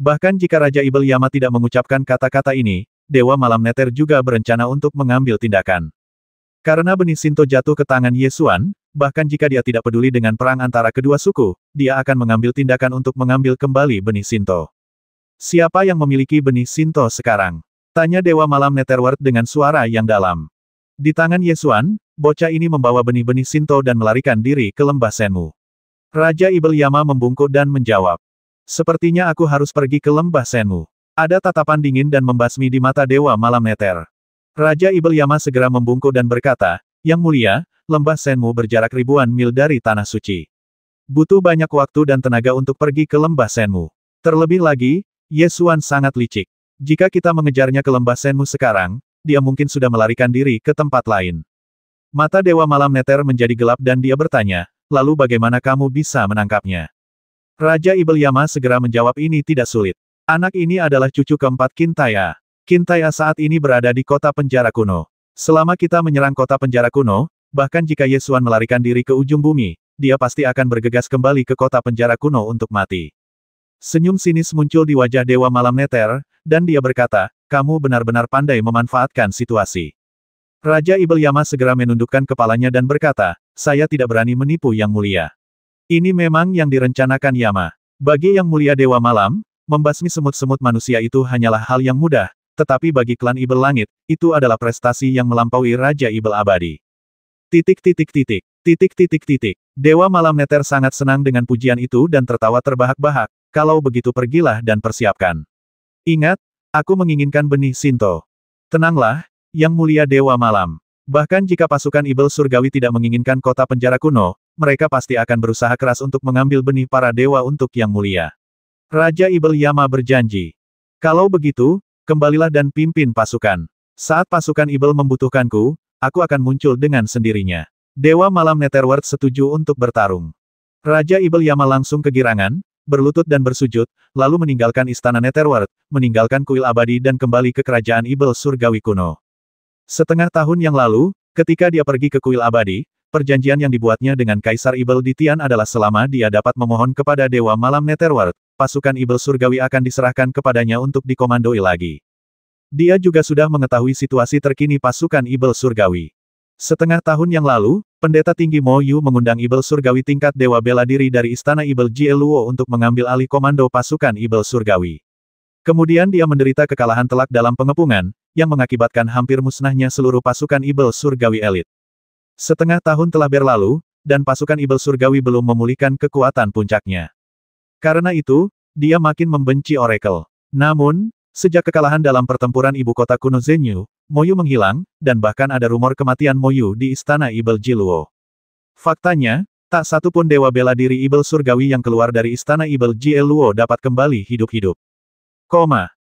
Bahkan jika Raja Ibel Yama tidak mengucapkan kata-kata ini, Dewa Malam Neter juga berencana untuk mengambil tindakan. Karena benih Shinto jatuh ke tangan Ye Xuan, bahkan jika dia tidak peduli dengan perang antara kedua suku, dia akan mengambil tindakan untuk mengambil kembali benih Shinto. Siapa yang memiliki benih Shinto sekarang? Tanya Dewa Malam Netherworld dengan suara yang dalam. Di tangan Ye Xuan, bocah ini membawa benih-benih Shinto dan melarikan diri ke lembah Senmu. Raja Ibel Yama membungkuk dan menjawab. Sepertinya aku harus pergi ke lembah Senmu. Ada tatapan dingin dan membasmi di mata Dewa Malam Neter. Raja Ibel Yama segera membungkuk dan berkata, Yang Mulia, lembah Senmu berjarak ribuan mil dari Tanah Suci. Butuh banyak waktu dan tenaga untuk pergi ke lembah Senmu. Terlebih lagi, Ye Xuan sangat licik. Jika kita mengejarnya ke lembah Senmu sekarang, dia mungkin sudah melarikan diri ke tempat lain. Mata Dewa Malam Neter menjadi gelap dan dia bertanya, lalu bagaimana kamu bisa menangkapnya? Raja Ibel Yama segera menjawab ini tidak sulit. Anak ini adalah cucu keempat Qintaya. Qintaya saat ini berada di kota penjara kuno. Selama kita menyerang kota penjara kuno, bahkan jika Ye Xuan melarikan diri ke ujung bumi, dia pasti akan bergegas kembali ke kota penjara kuno untuk mati. Senyum sinis muncul di wajah Dewa Malam Neter, dan dia berkata, kamu benar-benar pandai memanfaatkan situasi. Raja Ibel Yama segera menundukkan kepalanya dan berkata, saya tidak berani menipu Yang Mulia. Ini memang yang direncanakan Yama. Bagi Yang Mulia Dewa Malam, membasmi semut-semut manusia itu hanyalah hal yang mudah, tetapi bagi klan Ibel Langit, itu adalah prestasi yang melampaui Raja Ibel Abadi. Dewa Malam Neter sangat senang dengan pujian itu dan tertawa terbahak-bahak, kalau begitu pergilah dan persiapkan. Ingat, aku menginginkan benih Shinto. Tenanglah, Yang Mulia Dewa Malam. Bahkan jika pasukan Ibel Surgawi tidak menginginkan kota penjara kuno, mereka pasti akan berusaha keras untuk mengambil benih para dewa untuk Yang Mulia. Raja Ibel Yama berjanji. Kalau begitu, kembalilah dan pimpin pasukan. Saat pasukan Ibel membutuhkanku, aku akan muncul dengan sendirinya. Dewa Malam Netherworld setuju untuk bertarung. Raja Ibel Yama langsung kegirangan, berlutut dan bersujud, lalu meninggalkan istana Netherworld, meninggalkan kuil abadi dan kembali ke kerajaan Ibel Surgawi kuno. Setengah tahun yang lalu, ketika dia pergi ke kuil abadi, perjanjian yang dibuatnya dengan Kaisar Ibel di Tian adalah selama dia dapat memohon kepada Dewa Malam Netherworld, pasukan Ibel Surgawi akan diserahkan kepadanya untuk dikomandoi lagi. Dia juga sudah mengetahui situasi terkini pasukan Ibel Surgawi. Setengah tahun yang lalu, pendeta tinggi Mo Yu mengundang Ibel Surgawi tingkat Dewa Bela Diri dari Istana Ibel Jie Luo untuk mengambil alih komando pasukan Ibel Surgawi. Kemudian dia menderita kekalahan telak dalam pengepungan, yang mengakibatkan hampir musnahnya seluruh pasukan Ibel Surgawi elit. Setengah tahun telah berlalu, dan pasukan Ibel Surgawi belum memulihkan kekuatan puncaknya. Karena itu, dia makin membenci Oracle. Namun, sejak kekalahan dalam pertempuran ibu kota kuno Zenyu, Mo Yu menghilang, dan bahkan ada rumor kematian Mo Yu di Istana Ibel Jiluo. Faktanya, tak satu pun dewa bela diri Ibel Surgawi yang keluar dari Istana Ibel Jiluo dapat kembali hidup-hidup.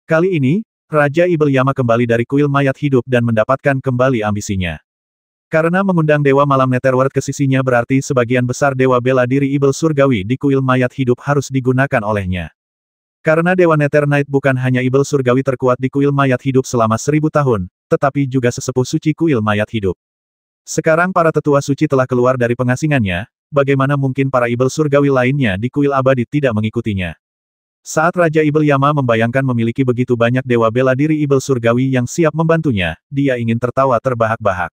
Kali ini, Raja Ibel Yama kembali dari kuil mayat hidup dan mendapatkan kembali ambisinya. Karena mengundang Dewa Malam Netherworld ke sisinya berarti sebagian besar Dewa Bela Diri Ibel Surgawi di kuil mayat hidup harus digunakan olehnya. Karena Dewa Nether Knight bukan hanya Ibel Surgawi terkuat di kuil mayat hidup selama 1000 tahun, tetapi juga sesepuh suci kuil mayat hidup. Sekarang para tetua suci telah keluar dari pengasingannya, bagaimana mungkin para Ibel Surgawi lainnya di kuil abadi tidak mengikutinya? Saat Raja Ibel Yama membayangkan memiliki begitu banyak Dewa Bela Diri Ibel Surgawi yang siap membantunya, dia ingin tertawa terbahak-bahak.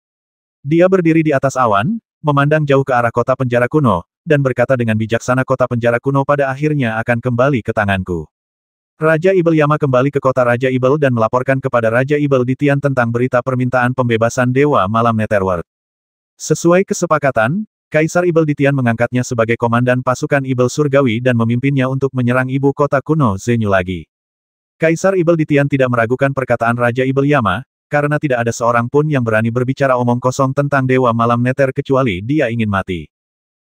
Dia berdiri di atas awan, memandang jauh ke arah kota penjara kuno, dan berkata dengan bijaksana kota penjara kuno pada akhirnya akan kembali ke tanganku. Raja Ibel Yama kembali ke kota Raja Ibel dan melaporkan kepada Raja Ibel di Tian tentang berita permintaan pembebasan Dewa Malam Netherworld. Sesuai kesepakatan, Kaisar Ibel di Tian mengangkatnya sebagai komandan pasukan Ibel Surgawi dan memimpinnya untuk menyerang ibu kota kuno Zenyu lagi. Kaisar Ibel di Tian tidak meragukan perkataan Raja Ibel Yama, karena tidak ada seorang pun yang berani berbicara omong kosong tentang Dewa Malam Nether kecuali dia ingin mati.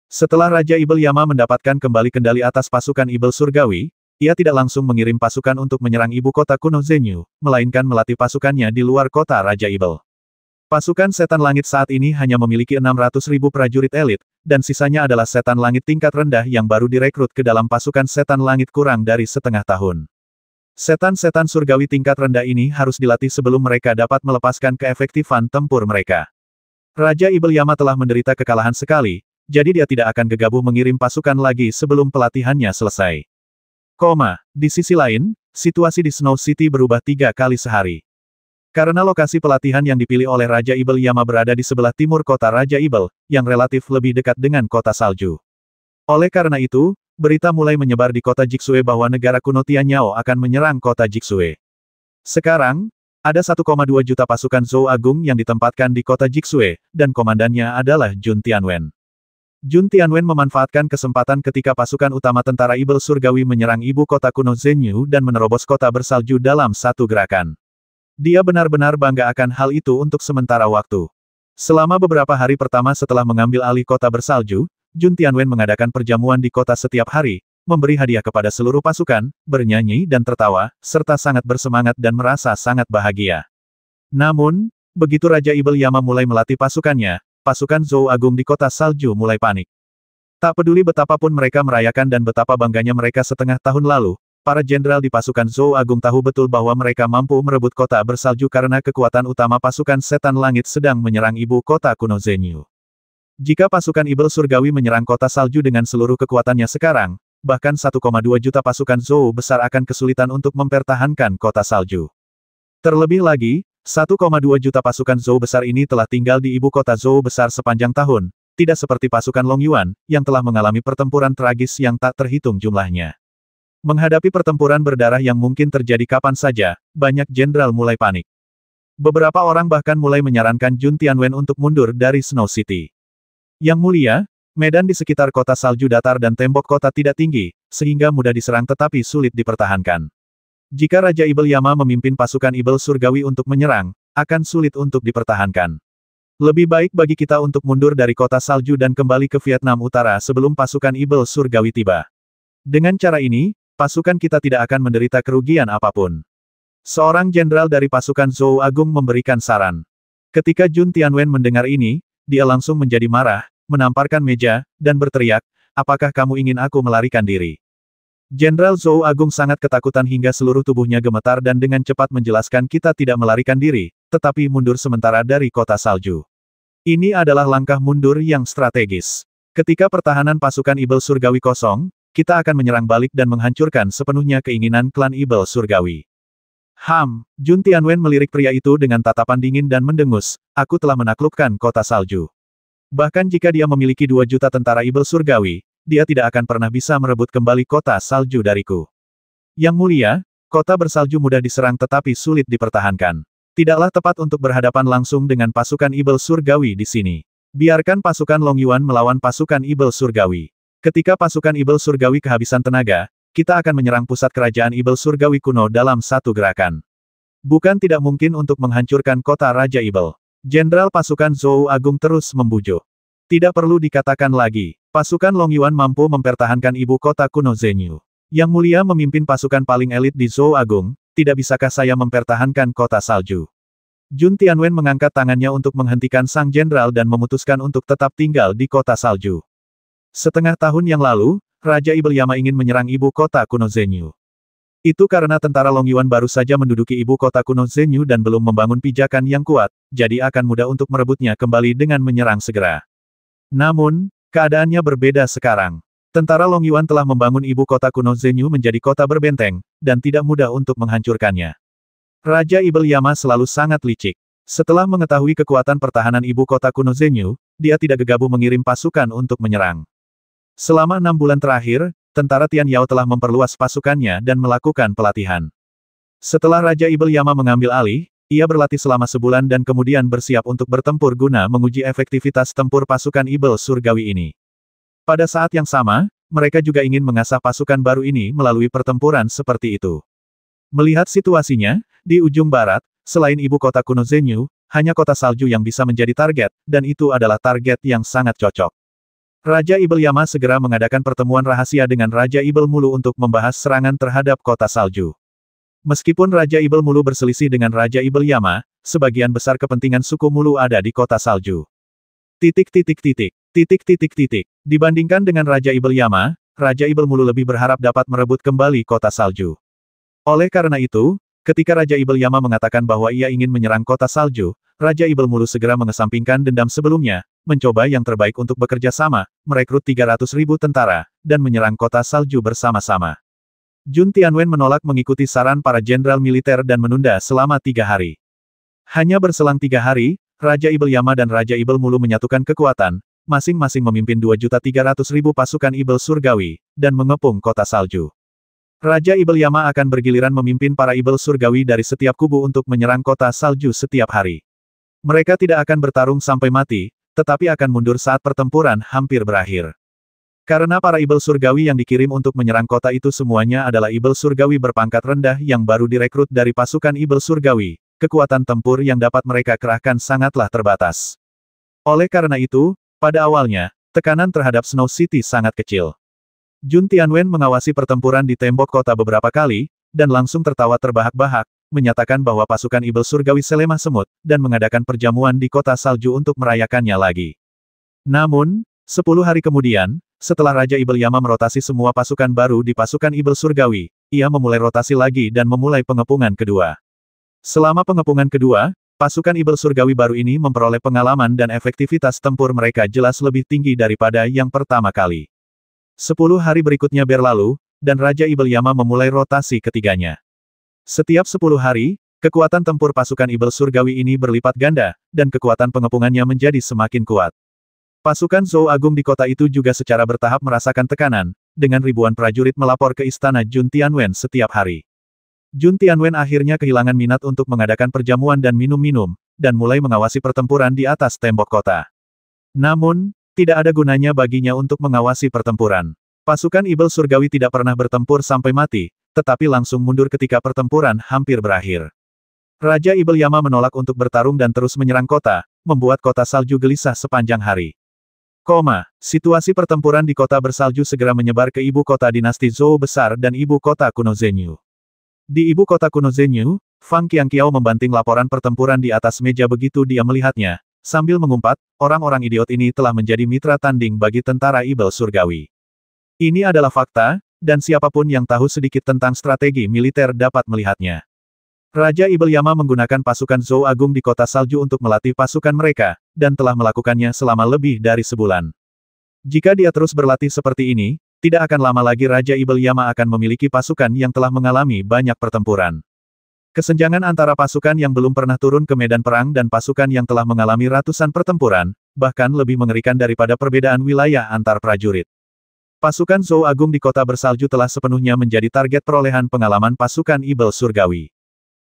Setelah Raja Ibel Yama mendapatkan kembali kendali atas pasukan Ibel Surgawi, ia tidak langsung mengirim pasukan untuk menyerang ibu kota kuno Zenyu, melainkan melatih pasukannya di luar kota Raja Ibel. Pasukan Setan Langit saat ini hanya memiliki 600.000 prajurit elit, dan sisanya adalah Setan Langit tingkat rendah yang baru direkrut ke dalam pasukan Setan Langit kurang dari setengah tahun. Setan-setan surgawi tingkat rendah ini harus dilatih sebelum mereka dapat melepaskan keefektifan tempur mereka. Raja Ibel Yama telah menderita kekalahan sekali, jadi dia tidak akan gegabah mengirim pasukan lagi sebelum pelatihannya selesai. Di sisi lain, situasi di Snow City berubah 3 kali sehari. Karena lokasi pelatihan yang dipilih oleh Raja Ibel Yama berada di sebelah timur kota Raja Ibel, yang relatif lebih dekat dengan kota salju. Oleh karena itu, berita mulai menyebar di kota Jixue bahwa negara kuno Tianyao akan menyerang kota Jixue. Sekarang, ada 1,2 juta pasukan Zhou Agung yang ditempatkan di kota Jixue, dan komandannya adalah Jun Tianwen. Jun Tianwen memanfaatkan kesempatan ketika pasukan utama tentara Ibel Surgawi menyerang ibu kota kuno Zhenyu dan menerobos kota bersalju dalam satu gerakan. Dia benar-benar bangga akan hal itu untuk sementara waktu. Selama beberapa hari pertama setelah mengambil alih kota bersalju, Jun Tianwen mengadakan perjamuan di kota setiap hari, memberi hadiah kepada seluruh pasukan, bernyanyi dan tertawa, serta sangat bersemangat dan merasa sangat bahagia. Namun, begitu Raja Ibel Yama mulai melatih pasukannya, pasukan Zhou Agung di kota salju mulai panik. Tak peduli betapapun mereka merayakan dan betapa bangganya mereka setengah tahun lalu, para jenderal di pasukan Zhou Agung tahu betul bahwa mereka mampu merebut kota bersalju karena kekuatan utama pasukan setan langit sedang menyerang ibu kota kuno Zhenyu. Jika pasukan Ibel Surgawi menyerang kota salju dengan seluruh kekuatannya sekarang, bahkan 1,2 juta pasukan Zhou besar akan kesulitan untuk mempertahankan kota salju. Terlebih lagi, 1,2 juta pasukan Zhou besar ini telah tinggal di ibu kota Zhou besar sepanjang tahun, tidak seperti pasukan Long Yuan, yang telah mengalami pertempuran tragis yang tak terhitung jumlahnya. Menghadapi pertempuran berdarah yang mungkin terjadi kapan saja, banyak jenderal mulai panik. Beberapa orang bahkan mulai menyarankan Jun Tianwen untuk mundur dari Snow City. Yang mulia, medan di sekitar kota salju datar dan tembok kota tidak tinggi, sehingga mudah diserang tetapi sulit dipertahankan. Jika Raja Ibel Yama memimpin pasukan Ibel Surgawi untuk menyerang, akan sulit untuk dipertahankan. Lebih baik bagi kita untuk mundur dari kota salju dan kembali ke Vietnam Utara sebelum pasukan Ibel Surgawi tiba. Dengan cara ini, pasukan kita tidak akan menderita kerugian apapun. Seorang jenderal dari pasukan Zhou Agung memberikan saran. Ketika Jun Tianwen mendengar ini, dia langsung menjadi marah, menamparkan meja, dan berteriak, apakah kamu ingin aku melarikan diri? Jenderal Zhou Agung sangat ketakutan hingga seluruh tubuhnya gemetar dan dengan cepat menjelaskan kita tidak melarikan diri, tetapi mundur sementara dari kota salju. Ini adalah langkah mundur yang strategis. Ketika pertahanan pasukan Ibel Surgawi kosong, kita akan menyerang balik dan menghancurkan sepenuhnya keinginan klan Ibel Surgawi. Jun Tianwen melirik pria itu dengan tatapan dingin dan mendengus, aku telah menaklukkan kota salju. Bahkan jika dia memiliki 2 juta tentara Ibel Surgawi, dia tidak akan pernah bisa merebut kembali kota salju dariku. Yang mulia, kota bersalju mudah diserang tetapi sulit dipertahankan. Tidaklah tepat untuk berhadapan langsung dengan pasukan Ibel Surgawi di sini. Biarkan pasukan Long Yuan melawan pasukan Ibel Surgawi. Ketika pasukan Ibel Surgawi kehabisan tenaga, kita akan menyerang pusat kerajaan Ibel Surgawi kuno dalam satu gerakan. Bukan tidak mungkin untuk menghancurkan kota Raja Ibel. Jenderal pasukan Zhou Agung terus membujuk. Tidak perlu dikatakan lagi, pasukan Long Yuan mampu mempertahankan ibu kota kuno Zhenyu. Yang mulia memimpin pasukan paling elit di Zhou Agung, tidak bisakah saya mempertahankan kota salju? Jun Tianwen mengangkat tangannya untuk menghentikan sang jenderal dan memutuskan untuk tetap tinggal di kota salju. Setengah tahun yang lalu, Raja Ibel Yama ingin menyerang ibu kota kuno Zhenyu. Itu karena tentara Long Yuan baru saja menduduki ibu kota kuno Zhenyu dan belum membangun pijakan yang kuat, jadi akan mudah untuk merebutnya kembali dengan menyerang segera. Namun, keadaannya berbeda sekarang. Tentara Long Yuan telah membangun ibu kota kuno Zhenyu menjadi kota berbenteng, dan tidak mudah untuk menghancurkannya. Raja Ibel Yama selalu sangat licik. Setelah mengetahui kekuatan pertahanan ibu kota kuno Zhenyu, dia tidak gegabah mengirim pasukan untuk menyerang. Selama 6 bulan terakhir, tentara Tian Yao telah memperluas pasukannya dan melakukan pelatihan. Setelah Raja Ibel Yama mengambil alih, ia berlatih selama sebulan dan kemudian bersiap untuk bertempur guna menguji efektivitas tempur pasukan Ibel Surgawi ini. Pada saat yang sama, mereka juga ingin mengasah pasukan baru ini melalui pertempuran seperti itu. Melihat situasinya, di ujung barat, selain ibu kota kuno Zhenyu, hanya kota salju yang bisa menjadi target, dan itu adalah target yang sangat cocok. Raja Ibel Yama segera mengadakan pertemuan rahasia dengan Raja Ibel Mulu untuk membahas serangan terhadap kota salju. Meskipun Raja Ibel Mulu berselisih dengan Raja Ibel Yama, sebagian besar kepentingan suku Mulu ada di kota salju. Dibandingkan dengan Raja Ibel Yama, Raja Ibel Mulu lebih berharap dapat merebut kembali kota salju. Oleh karena itu, ketika Raja Ibel Yama mengatakan bahwa ia ingin menyerang kota salju, Raja Ibel Mulu segera mengesampingkan dendam sebelumnya, mencoba yang terbaik untuk bekerja sama, merekrut 300.000 tentara, dan menyerang kota salju bersama-sama. Jun Tianwen menolak mengikuti saran para jenderal militer dan menunda selama 3 hari. Hanya berselang 3 hari, Raja Ibel Yama dan Raja Ibel Mulu menyatukan kekuatan, masing-masing memimpin 2.300.000 pasukan Ibel Surgawi, dan mengepung kota salju. Raja Ibel Yama akan bergiliran memimpin para Ibel Surgawi dari setiap kubu untuk menyerang kota salju setiap hari. Mereka tidak akan bertarung sampai mati, tetapi akan mundur saat pertempuran hampir berakhir. Karena para Ibel Surgawi yang dikirim untuk menyerang kota itu semuanya adalah Ibel Surgawi berpangkat rendah yang baru direkrut dari pasukan Ibel Surgawi, kekuatan tempur yang dapat mereka kerahkan sangatlah terbatas. Oleh karena itu, pada awalnya, tekanan terhadap Snow City sangat kecil. Jun Tianwen mengawasi pertempuran di tembok kota beberapa kali, dan langsung tertawa terbahak-bahak, menyatakan bahwa pasukan Ibel Surgawi selemah semut, dan mengadakan perjamuan di kota salju untuk merayakannya lagi. Namun, 10 hari kemudian, setelah Raja Ibel Yama merotasi semua pasukan baru di pasukan Ibel Surgawi, ia memulai rotasi lagi dan memulai pengepungan kedua. Selama pengepungan kedua, pasukan Ibel Surgawi baru ini memperoleh pengalaman dan efektivitas tempur mereka jelas lebih tinggi daripada yang pertama kali. 10 hari berikutnya berlalu, dan Raja Ibel Yama memulai rotasi ketiganya. Setiap 10 hari, kekuatan tempur pasukan Ibel Surgawi ini berlipat ganda, dan kekuatan pengepungannya menjadi semakin kuat. Pasukan Zhou Agung di kota itu juga secara bertahap merasakan tekanan, dengan ribuan prajurit melapor ke istana Jun Tianwen setiap hari. Jun Tianwen akhirnya kehilangan minat untuk mengadakan perjamuan dan minum-minum, dan mulai mengawasi pertempuran di atas tembok kota. Namun, tidak ada gunanya baginya untuk mengawasi pertempuran. Pasukan Ibel Surgawi tidak pernah bertempur sampai mati, tetapi langsung mundur ketika pertempuran hampir berakhir. Raja Ibel Yama menolak untuk bertarung dan terus menyerang kota, membuat kota salju gelisah sepanjang hari. Situasi pertempuran di kota bersalju segera menyebar ke ibu kota dinasti Zhou besar dan ibu kota kuno Zhenyu. Di ibu kota kuno Zhenyu, Fang Qianqiao membanting laporan pertempuran di atas meja begitu dia melihatnya, sambil mengumpat, orang-orang idiot ini telah menjadi mitra tanding bagi tentara Ibel Surgawi. Ini adalah fakta, dan siapapun yang tahu sedikit tentang strategi militer dapat melihatnya. Raja Ibel Yama menggunakan pasukan Zhou Agung di kota salju untuk melatih pasukan mereka, dan telah melakukannya selama lebih dari sebulan. Jika dia terus berlatih seperti ini, tidak akan lama lagi Raja Ibel Yama akan memiliki pasukan yang telah mengalami banyak pertempuran. Kesenjangan antara pasukan yang belum pernah turun ke medan perang dan pasukan yang telah mengalami ratusan pertempuran, bahkan lebih mengerikan daripada perbedaan wilayah antar prajurit. Pasukan Zhou Agung di kota bersalju telah sepenuhnya menjadi target perolehan pengalaman pasukan Ibel Surgawi.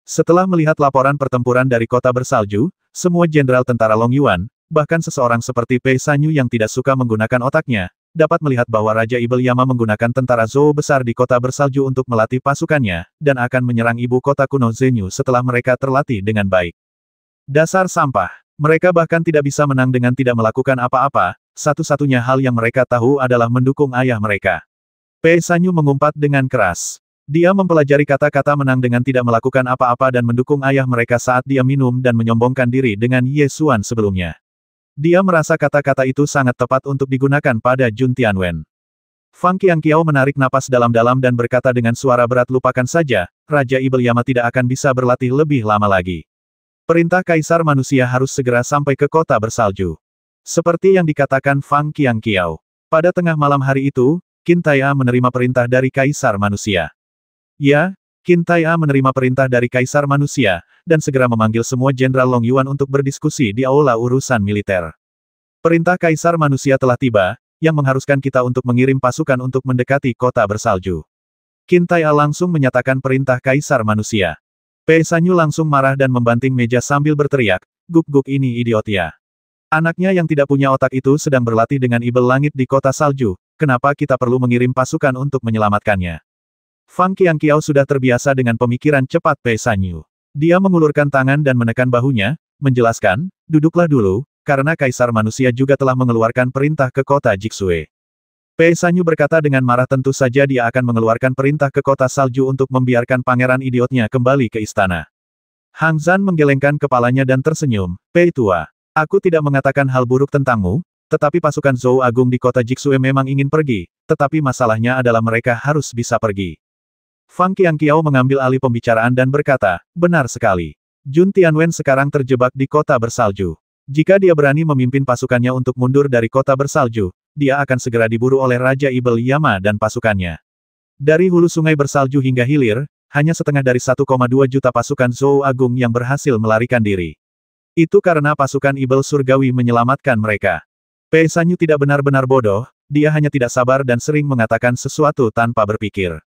Setelah melihat laporan pertempuran dari kota bersalju, semua jenderal tentara Long Yuan, bahkan seseorang seperti Pei Sanyu yang tidak suka menggunakan otaknya, dapat melihat bahwa Raja Ibel Yama menggunakan tentara Zhou besar di kota bersalju untuk melatih pasukannya, dan akan menyerang ibu kota kuno Zhenyu setelah mereka terlatih dengan baik. Dasar sampah. Mereka bahkan tidak bisa menang dengan tidak melakukan apa-apa, satu-satunya hal yang mereka tahu adalah mendukung ayah mereka. Pei Sanyu mengumpat dengan keras. Dia mempelajari kata-kata menang dengan tidak melakukan apa-apa dan mendukung ayah mereka saat dia minum dan menyombongkan diri dengan Ye Xuan sebelumnya. Dia merasa kata-kata itu sangat tepat untuk digunakan pada Jun Tianwen. Fang Qianqiao menarik napas dalam-dalam dan berkata dengan suara berat, lupakan saja, Raja Ibel Yama tidak akan bisa berlatih lebih lama lagi. Perintah Kaisar Manusia harus segera sampai ke kota bersalju. Seperti yang dikatakan Fang Qianqiao. Pada tengah malam hari itu, Qin Tai'a menerima perintah dari Kaisar Manusia. Ya, Qin Tai'a menerima perintah dari Kaisar Manusia, dan segera memanggil semua Jenderal Long Yuan untuk berdiskusi di aula urusan militer. Perintah Kaisar Manusia telah tiba, yang mengharuskan kita untuk mengirim pasukan untuk mendekati kota bersalju. Qin Tai'a langsung menyatakan perintah Kaisar Manusia. Pei Sanyu langsung marah dan membanting meja sambil berteriak, guk-guk ini idiot ya. Anaknya yang tidak punya otak itu sedang berlatih dengan Ibel Langit di kota salju, kenapa kita perlu mengirim pasukan untuk menyelamatkannya? Fang Qianqiao sudah terbiasa dengan pemikiran cepat Pei Sanyu. Dia mengulurkan tangan dan menekan bahunya, menjelaskan, duduklah dulu, karena Kaisar Manusia juga telah mengeluarkan perintah ke kota Jixue. Pei Sanyu berkata dengan marah, tentu saja dia akan mengeluarkan perintah ke kota salju untuk membiarkan pangeran idiotnya kembali ke istana. Hang Zhan menggelengkan kepalanya dan tersenyum, Pei tua, aku tidak mengatakan hal buruk tentangmu, tetapi pasukan Zhou Agung di kota Jixue memang ingin pergi, tetapi masalahnya adalah mereka harus bisa pergi. Fang Qianqiao mengambil alih pembicaraan dan berkata, benar sekali. Jun Tianwen sekarang terjebak di kota bersalju. Jika dia berani memimpin pasukannya untuk mundur dari kota bersalju, dia akan segera diburu oleh Raja Ibel Yama dan pasukannya. Dari hulu sungai bersalju hingga hilir, hanya setengah dari 1,2 juta pasukan Zhou Agung yang berhasil melarikan diri. Itu karena pasukan Ibel Surgawi menyelamatkan mereka. Pei Sanyu tidak benar-benar bodoh, dia hanya tidak sabar dan sering mengatakan sesuatu tanpa berpikir.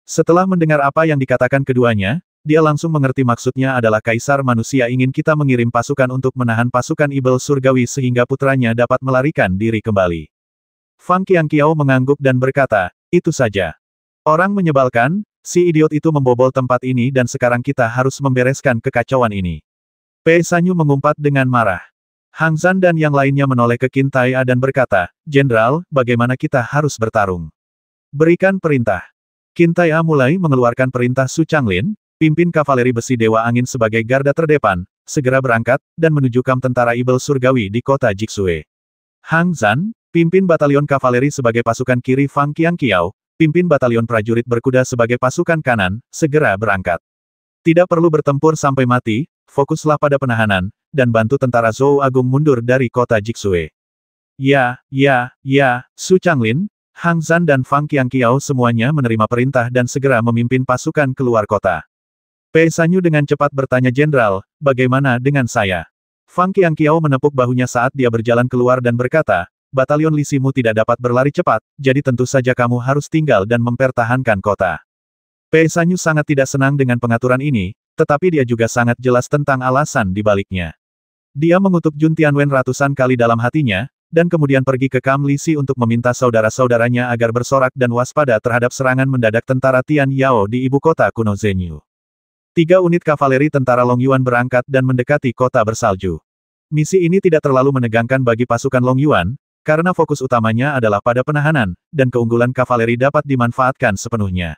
Setelah mendengar apa yang dikatakan keduanya, dia langsung mengerti maksudnya adalah Kaisar Manusia ingin kita mengirim pasukan untuk menahan pasukan Ibel Surgawi sehingga putranya dapat melarikan diri kembali. Fang Qianqiao mengangguk dan berkata, itu saja. Orang menyebalkan, si idiot itu membobol tempat ini dan sekarang kita harus membereskan kekacauan ini. Pei Sanyu mengumpat dengan marah. Hang Zhan dan yang lainnya menoleh ke Qin Tai'a dan berkata, Jenderal, bagaimana kita harus bertarung? Berikan perintah. Qin Tai'a mulai mengeluarkan perintah Su Changlin, pimpin kavaleri besi Dewa Angin sebagai garda terdepan, segera berangkat, dan menuju kamp tentara Ibel Surgawi di kota Jixue. Hang Zhan, pimpin batalion kavaleri sebagai pasukan kiri Fang Qianqiao, pimpin batalion prajurit berkuda sebagai pasukan kanan, segera berangkat. Tidak perlu bertempur sampai mati, fokuslah pada penahanan, dan bantu tentara Zhou Agung mundur dari kota Jixue. Ya, Su Changlin, Hang Zhan dan Fang Qianqiao semuanya menerima perintah dan segera memimpin pasukan keluar kota. Pei Sanyu dengan cepat bertanya Jenderal, bagaimana dengan saya? Fang Qianqiao menepuk bahunya saat dia berjalan keluar dan berkata, batalion lisimu tidak dapat berlari cepat, jadi tentu saja kamu harus tinggal dan mempertahankan kota. Pei Sanyu sangat tidak senang dengan pengaturan ini, tetapi dia juga sangat jelas tentang alasan di baliknya. Dia mengutuk Jun Tianwen ratusan kali dalam hatinya, dan kemudian pergi ke Kam Lisi untuk meminta saudara-saudaranya agar bersorak dan waspada terhadap serangan mendadak tentara Tian Yao di ibu kota kuno Zhenyu. 3 unit kavaleri tentara Long Yuan berangkat dan mendekati kota bersalju. Misi ini tidak terlalu menegangkan bagi pasukan Long Yuan, karena fokus utamanya adalah pada penahanan, dan keunggulan kavaleri dapat dimanfaatkan sepenuhnya.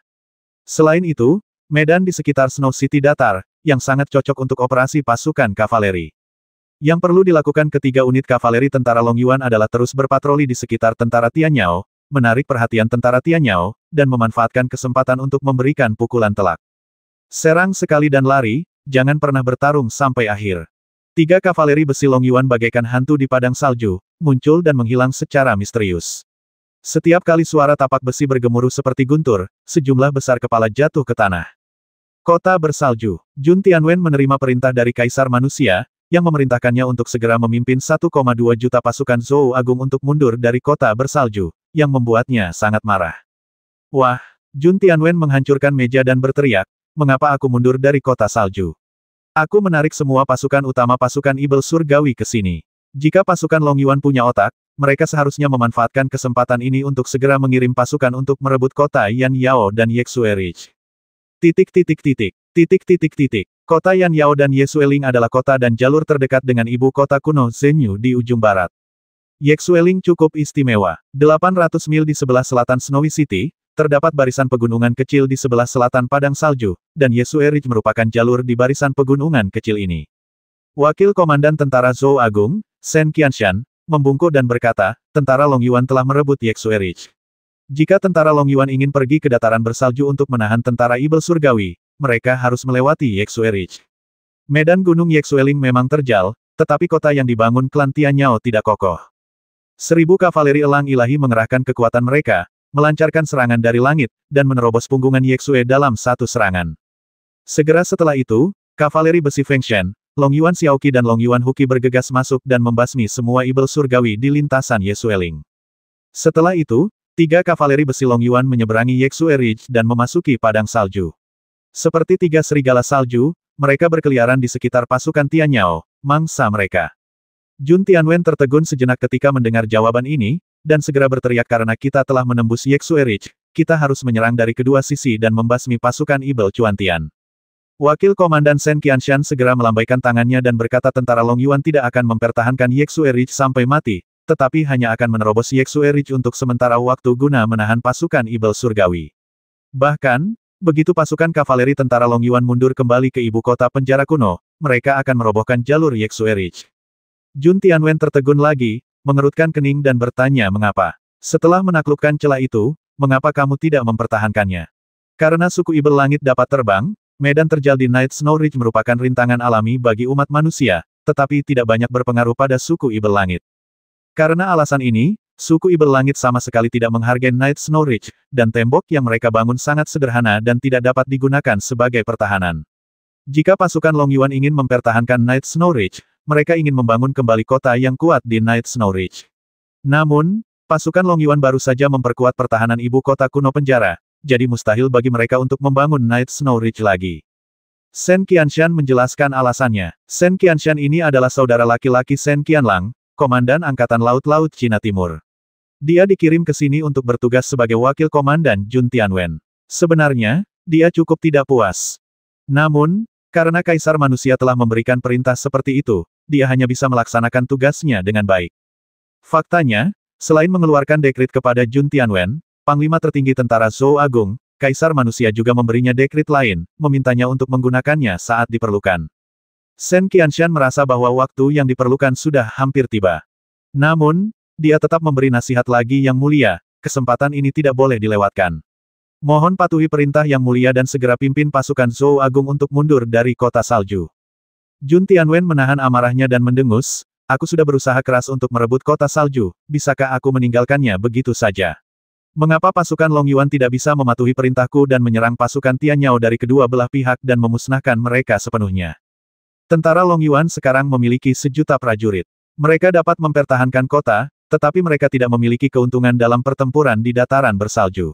Selain itu, medan di sekitar Snow City datar, yang sangat cocok untuk operasi pasukan kavaleri. Yang perlu dilakukan ketiga unit kavaleri tentara Long Yuan adalah terus berpatroli di sekitar tentara Tianyao, menarik perhatian tentara Tianyao, dan memanfaatkan kesempatan untuk memberikan pukulan telak. Serang sekali dan lari, jangan pernah bertarung sampai akhir. 3 kavaleri besi Long Yuan bagaikan hantu di padang salju, muncul dan menghilang secara misterius. Setiap kali suara tapak besi bergemuruh seperti guntur, sejumlah besar kepala jatuh ke tanah. Kota bersalju. Jun Tianwen menerima perintah dari Kaisar Manusia, yang memerintahkannya untuk segera memimpin 1,2 juta pasukan Zhou Agung untuk mundur dari kota bersalju, yang membuatnya sangat marah. Wah! Jun Tianwen menghancurkan meja dan berteriak, mengapa aku mundur dari kota salju? Aku menarik semua pasukan utama pasukan Ibel Surgawi ke sini. Jika pasukan Long Yuan punya otak, mereka seharusnya memanfaatkan kesempatan ini untuk segera mengirim pasukan untuk merebut kota Yan Yao dan Yexue Ridge. Kota Yan Yao dan Yexueling adalah kota dan jalur terdekat dengan ibu kota kuno Zhenyu di ujung barat. Yexueling cukup istimewa. 800 mil di sebelah selatan Snowy City, terdapat barisan pegunungan kecil di sebelah selatan padang salju, dan Yexue Ridge merupakan jalur di barisan pegunungan kecil ini. Wakil Komandan Tentara Zhou Agung, Shen Qianshan, membungkuk dan berkata, tentara Long Yuan telah merebut Yexue Ridge. Jika tentara Long Yuan ingin pergi ke dataran bersalju untuk menahan tentara Ibel Surgawi, mereka harus melewati Yexue Ridge. Medan Gunung Yexueling memang terjal, tetapi kota yang dibangun klan Tianyao tidak kokoh. 1000 kavaleri elang ilahi mengerahkan kekuatan mereka, melancarkan serangan dari langit, dan menerobos punggungan Yexue dalam satu serangan. Segera setelah itu, kavaleri besi Fengshen, Long Yuan Xiaoqi dan Long Yuan Huqi bergegas masuk dan membasmi semua Ibel Surgawi di lintasan Yexueling. Setelah itu, 3 kavaleri besi Long Yuan menyeberangi Yexue Ridge dan memasuki padang salju. Seperti 3 serigala salju, mereka berkeliaran di sekitar pasukan Tianyao, mangsa mereka. Jun Tianwen tertegun sejenak ketika mendengar jawaban ini, dan segera berteriak karena kita telah menembus Yexue Ridge, kita harus menyerang dari kedua sisi dan membasmi pasukan Ibel Chuantian. Wakil Komandan Shen Qianshan segera melambaikan tangannya dan berkata tentara Long Yuan tidak akan mempertahankan Yexue Ridge sampai mati, tetapi hanya akan menerobos Yexue Ridge untuk sementara waktu guna menahan pasukan Ibel Surgawi. Bahkan, begitu pasukan kavaleri tentara Long Yuan mundur kembali ke ibu kota penjara kuno, mereka akan merobohkan jalur Yexue Ridge. Jun Tianwen tertegun lagi, mengerutkan kening dan bertanya mengapa. Setelah menaklukkan celah itu, mengapa kamu tidak mempertahankannya? Karena suku Ibel Langit dapat terbang, medan terjal di Night Snow Ridge merupakan rintangan alami bagi umat manusia, tetapi tidak banyak berpengaruh pada suku Ibel Langit. Karena alasan ini, suku Ibel Langit sama sekali tidak menghargai Night Snow Ridge, dan tembok yang mereka bangun sangat sederhana dan tidak dapat digunakan sebagai pertahanan. Jika pasukan Long Yuan ingin mempertahankan Night Snow Ridge, mereka ingin membangun kembali kota yang kuat di Night Snow Ridge. Namun, pasukan Long Yuan baru saja memperkuat pertahanan ibu kota kuno penjara, jadi mustahil bagi mereka untuk membangun Night Snow Ridge lagi. Shen Qianshan menjelaskan alasannya. Shen Qianshan ini adalah saudara laki-laki Shen Qianlang, Komandan Angkatan Laut Cina Timur. Dia dikirim ke sini untuk bertugas sebagai wakil komandan Jun Tianwen. Sebenarnya, dia cukup tidak puas. Namun, karena Kaisar Manusia telah memberikan perintah seperti itu, dia hanya bisa melaksanakan tugasnya dengan baik. Faktanya, selain mengeluarkan dekrit kepada Jun Tianwen, Panglima tertinggi tentara Zhou Agung, Kaisar Manusia juga memberinya dekrit lain, memintanya untuk menggunakannya saat diperlukan. Shen Qianshan merasa bahwa waktu yang diperlukan sudah hampir tiba. Namun, dia tetap memberi nasihat lagi yang mulia, kesempatan ini tidak boleh dilewatkan. Mohon patuhi perintah yang mulia dan segera pimpin pasukan Zhou Agung untuk mundur dari kota salju. Jun Tianwen menahan amarahnya dan mendengus, aku sudah berusaha keras untuk merebut kota salju, bisakah aku meninggalkannya begitu saja? Mengapa pasukan Long Yuan tidak bisa mematuhi perintahku dan menyerang pasukan Tianyao dari kedua belah pihak dan memusnahkan mereka sepenuhnya? Tentara Long Yuan sekarang memiliki 1.000.000 prajurit. Mereka dapat mempertahankan kota, tetapi mereka tidak memiliki keuntungan dalam pertempuran di dataran bersalju.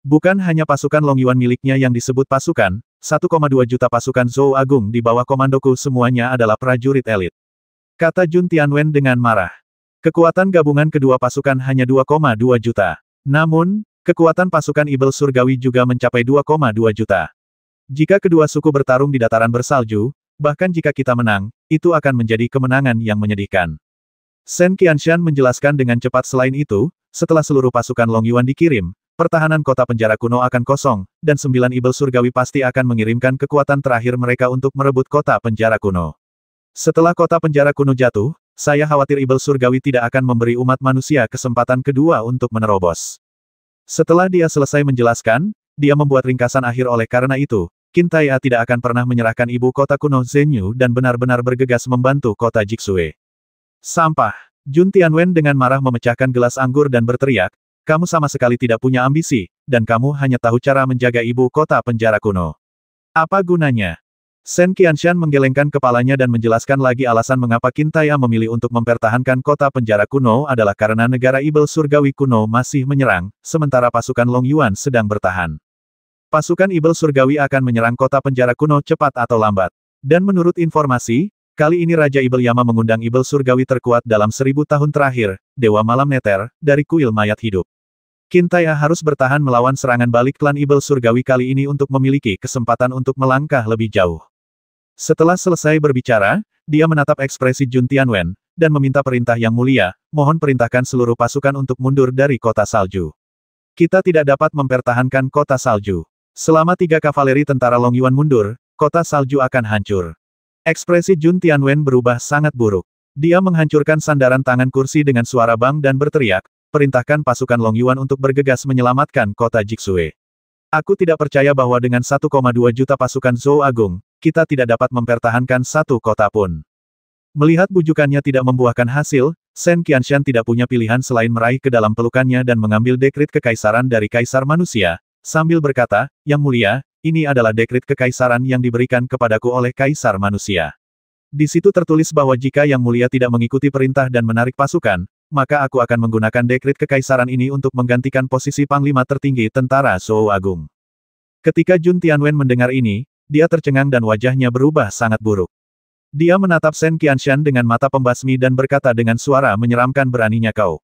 Bukan hanya pasukan Long Yuan miliknya yang disebut pasukan, 1,2 juta pasukan Zhou Agung di bawah komandoku semuanya adalah prajurit elit. Kata Jun Tianwen dengan marah. Kekuatan gabungan kedua pasukan hanya 2,2 juta. Namun, kekuatan pasukan Ibel Surgawi juga mencapai 2,2 juta. Jika kedua suku bertarung di dataran bersalju, bahkan jika kita menang, itu akan menjadi kemenangan yang menyedihkan. Shen Qianshan menjelaskan dengan cepat selain itu, setelah seluruh pasukan Long Yuan dikirim, pertahanan kota penjara kuno akan kosong, dan 9 Ibel Surgawi pasti akan mengirimkan kekuatan terakhir mereka untuk merebut kota penjara kuno. Setelah kota penjara kuno jatuh, saya khawatir Ibel Surgawi tidak akan memberi umat manusia kesempatan kedua untuk menerobos. Setelah dia selesai menjelaskan, dia membuat ringkasan akhir oleh karena itu, Qin Taiya tidak akan pernah menyerahkan ibu kota kuno Zhenyu dan benar-benar bergegas membantu kota Jixue. Sampah! Jun Tianwen dengan marah memecahkan gelas anggur dan berteriak, kamu sama sekali tidak punya ambisi, dan kamu hanya tahu cara menjaga ibu kota penjara kuno. Apa gunanya? Shen Qianshan menggelengkan kepalanya dan menjelaskan lagi alasan mengapa Qin Taiya memilih untuk mempertahankan kota penjara kuno adalah karena negara Ibel Surgawi kuno masih menyerang, sementara pasukan Long Yuan sedang bertahan. Pasukan Ibel Surgawi akan menyerang kota penjara kuno cepat atau lambat. Dan menurut informasi, kali ini Raja Ibel Yama mengundang Ibel Surgawi terkuat dalam 1000 tahun terakhir, Dewa Malam Neter, dari kuil mayat hidup. Qin Taiya harus bertahan melawan serangan balik klan Ibel Surgawi kali ini untuk memiliki kesempatan untuk melangkah lebih jauh. Setelah selesai berbicara, dia menatap ekspresi Jun Tianwen, dan meminta perintah yang mulia, mohon perintahkan seluruh pasukan untuk mundur dari kota salju. Kita tidak dapat mempertahankan kota salju. Selama 3 kavaleri tentara Long Yuan mundur, kota salju akan hancur. Ekspresi Jun Tianwen berubah sangat buruk. Dia menghancurkan sandaran tangan kursi dengan suara bang dan berteriak, perintahkan pasukan Long Yuan untuk bergegas menyelamatkan kota Jixue. Aku tidak percaya bahwa dengan 1,2 juta pasukan Zhou Agung, kita tidak dapat mempertahankan satu kota pun. Melihat bujukannya tidak membuahkan hasil, Shen Qianshan tidak punya pilihan selain meraih ke dalam pelukannya dan mengambil dekrit kekaisaran dari Kaisar Manusia, sambil berkata, Yang Mulia, ini adalah dekrit kekaisaran yang diberikan kepadaku oleh Kaisar Manusia. Di situ tertulis bahwa jika Yang Mulia tidak mengikuti perintah dan menarik pasukan, maka aku akan menggunakan dekrit kekaisaran ini untuk menggantikan posisi Panglima tertinggi tentara Zhou Agung. Ketika Jun Tianwen mendengar ini, dia tercengang dan wajahnya berubah sangat buruk. Dia menatap Shen Qianshan dengan mata pembasmi dan berkata dengan suara menyeramkan, beraninya kau.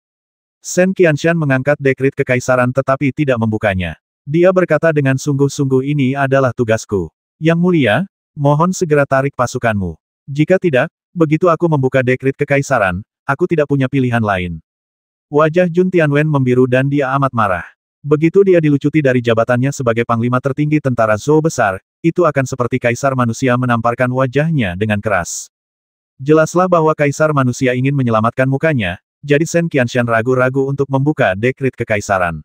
Shen Qianshan mengangkat dekrit kekaisaran tetapi tidak membukanya. Dia berkata dengan sungguh-sungguh, ini adalah tugasku. Yang Mulia, mohon segera tarik pasukanmu. Jika tidak, begitu aku membuka dekrit kekaisaran, aku tidak punya pilihan lain. Wajah Jun Tianwen membiru dan dia amat marah. Begitu dia dilucuti dari jabatannya sebagai Panglima tertinggi tentara Zhou besar, itu akan seperti Kaisar Manusia menamparkan wajahnya dengan keras. Jelaslah bahwa Kaisar Manusia ingin menyelamatkan mukanya, jadi Shen Qianshan ragu-ragu untuk membuka dekrit kekaisaran.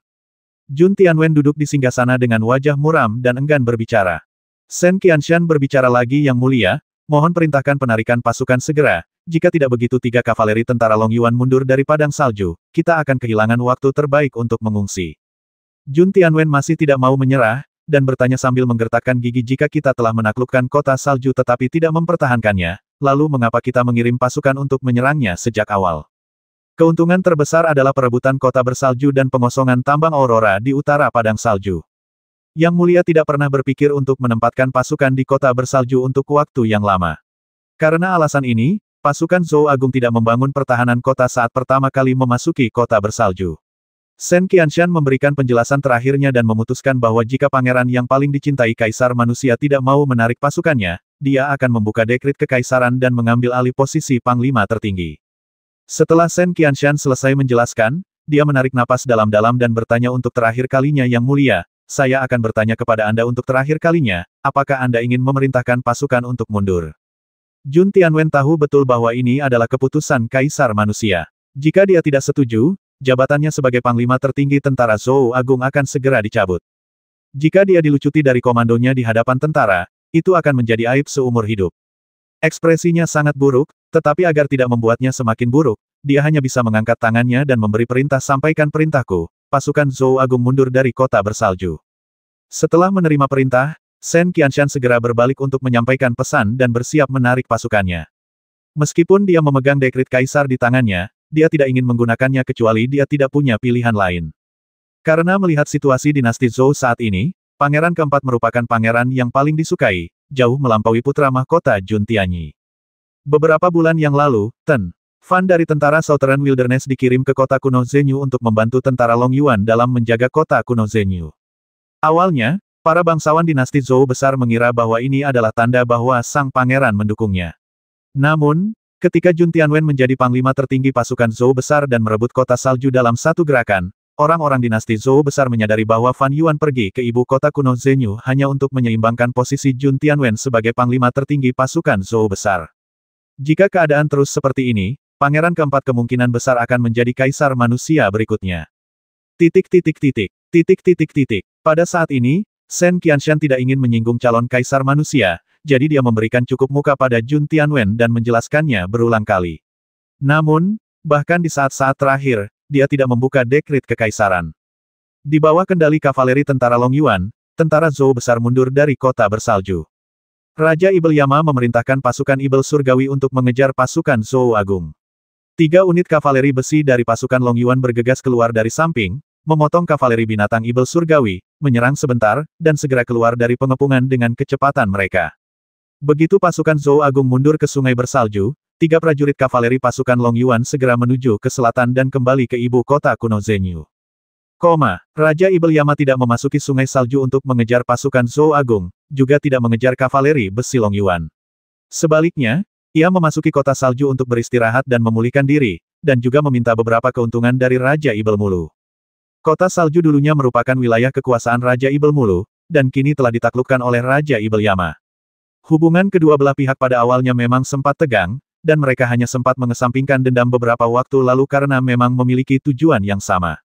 Jun Tianwen duduk di singgasana dengan wajah muram dan enggan berbicara. Shen Qianshan berbicara lagi, Yang Mulia, mohon perintahkan penarikan pasukan segera, jika tidak begitu 3 kavaleri tentara Long Yuan mundur dari padang salju, kita akan kehilangan waktu terbaik untuk mengungsi. Jun Tianwen masih tidak mau menyerah, dan bertanya sambil menggertakkan gigi jika kita telah menaklukkan kota salju tetapi tidak mempertahankannya, lalu mengapa kita mengirim pasukan untuk menyerangnya sejak awal? Keuntungan terbesar adalah perebutan kota bersalju dan pengosongan tambang Aurora di utara padang salju. Yang Mulia tidak pernah berpikir untuk menempatkan pasukan di kota bersalju untuk waktu yang lama. Karena alasan ini, pasukan Zhou Agung tidak membangun pertahanan kota saat pertama kali memasuki kota bersalju. Shen Qianshan memberikan penjelasan terakhirnya dan memutuskan bahwa jika pangeran yang paling dicintai kaisar manusia tidak mau menarik pasukannya, dia akan membuka dekrit kekaisaran dan mengambil alih posisi panglima tertinggi. Setelah Shen Qianshan selesai menjelaskan, dia menarik napas dalam-dalam dan bertanya untuk terakhir kalinya Yang Mulia, saya akan bertanya kepada Anda untuk terakhir kalinya, apakah Anda ingin memerintahkan pasukan untuk mundur? Jun Tianwen tahu betul bahwa ini adalah keputusan kaisar manusia. Jika dia tidak setuju, jabatannya sebagai panglima tertinggi tentara Zhou Agung akan segera dicabut. Jika dia dilucuti dari komandonya di hadapan tentara, itu akan menjadi aib seumur hidup. Ekspresinya sangat buruk, tetapi agar tidak membuatnya semakin buruk, dia hanya bisa mengangkat tangannya dan memberi perintah sampaikan perintahku, pasukan Zhou Agung mundur dari kota bersalju. Setelah menerima perintah, Shen Qianshan segera berbalik untuk menyampaikan pesan dan bersiap menarik pasukannya. Meskipun dia memegang dekrit kaisar di tangannya, dia tidak ingin menggunakannya kecuali dia tidak punya pilihan lain. Karena melihat situasi dinasti Zhou saat ini, Pangeran keempat merupakan pangeran yang paling disukai, jauh melampaui putra mahkota Jun Tianyi. Beberapa bulan yang lalu, Ten Fan dari tentara Southern Wilderness dikirim ke kota kuno Zhenyu untuk membantu tentara Long Yuan dalam menjaga kota kuno Zhenyu. Awalnya, para bangsawan dinasti Zhou besar mengira bahwa ini adalah tanda bahwa sang pangeran mendukungnya. Namun, ketika Jun Tianwen menjadi panglima tertinggi pasukan Zhou besar dan merebut kota salju dalam satu gerakan, orang-orang dinasti Zhou besar menyadari bahwa Fan Yuan pergi ke ibu kota kuno Zhenyu hanya untuk menyeimbangkan posisi Jun Tianwen sebagai panglima tertinggi pasukan Zhou besar. Jika keadaan terus seperti ini, pangeran keempat kemungkinan besar akan menjadi kaisar manusia berikutnya. Pada saat ini, Shen Qianshan tidak ingin menyinggung calon kaisar manusia, jadi dia memberikan cukup muka pada Jun Tianwen dan menjelaskannya berulang kali. Namun, bahkan di saat-saat terakhir, dia tidak membuka dekrit kekaisaran. Di bawah kendali kavaleri tentara Long Yuan, tentara Zhou besar mundur dari kota bersalju. Raja Ibel Yama memerintahkan pasukan Ibel Surgawi untuk mengejar pasukan Zhou Agung. 3 unit kavaleri besi dari pasukan Long Yuan bergegas keluar dari samping, memotong kavaleri binatang Ibel Surgawi, menyerang sebentar, dan segera keluar dari pengepungan dengan kecepatan mereka. Begitu pasukan Zhou Agung mundur ke sungai bersalju, 3 prajurit kavaleri pasukan Long Yuan segera menuju ke selatan dan kembali ke ibu kota kuno Zhenyu. Raja Ibel Yama tidak memasuki sungai salju untuk mengejar pasukan Zhou Agung, juga tidak mengejar kavaleri besi Long Yuan. Sebaliknya, ia memasuki kota salju untuk beristirahat dan memulihkan diri, dan juga meminta beberapa keuntungan dari Raja Ibel Mulu. Kota salju dulunya merupakan wilayah kekuasaan Raja Ibel Mulu, dan kini telah ditaklukkan oleh Raja Ibel Yama. Hubungan kedua belah pihak pada awalnya memang sempat tegang, dan mereka hanya sempat mengesampingkan dendam beberapa waktu lalu karena memang memiliki tujuan yang sama.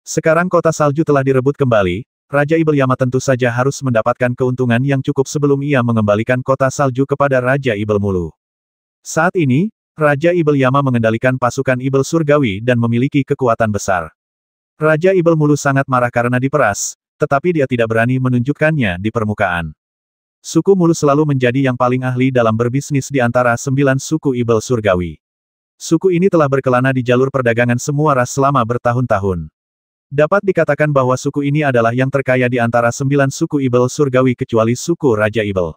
Sekarang kota salju telah direbut kembali, Raja Ibel Yama tentu saja harus mendapatkan keuntungan yang cukup sebelum ia mengembalikan kota salju kepada Raja Ibel Mulu. Saat ini, Raja Ibel Yama mengendalikan pasukan Ibel Surgawi dan memiliki kekuatan besar. Raja Ibel Mulu sangat marah karena diperas, tetapi dia tidak berani menunjukkannya di permukaan. Suku Mulu selalu menjadi yang paling ahli dalam berbisnis di antara 9 suku Ibel Surgawi. Suku ini telah berkelana di jalur perdagangan semua ras selama bertahun-tahun. Dapat dikatakan bahwa suku ini adalah yang terkaya di antara 9 suku Ibel Surgawi kecuali suku Raja Ibel.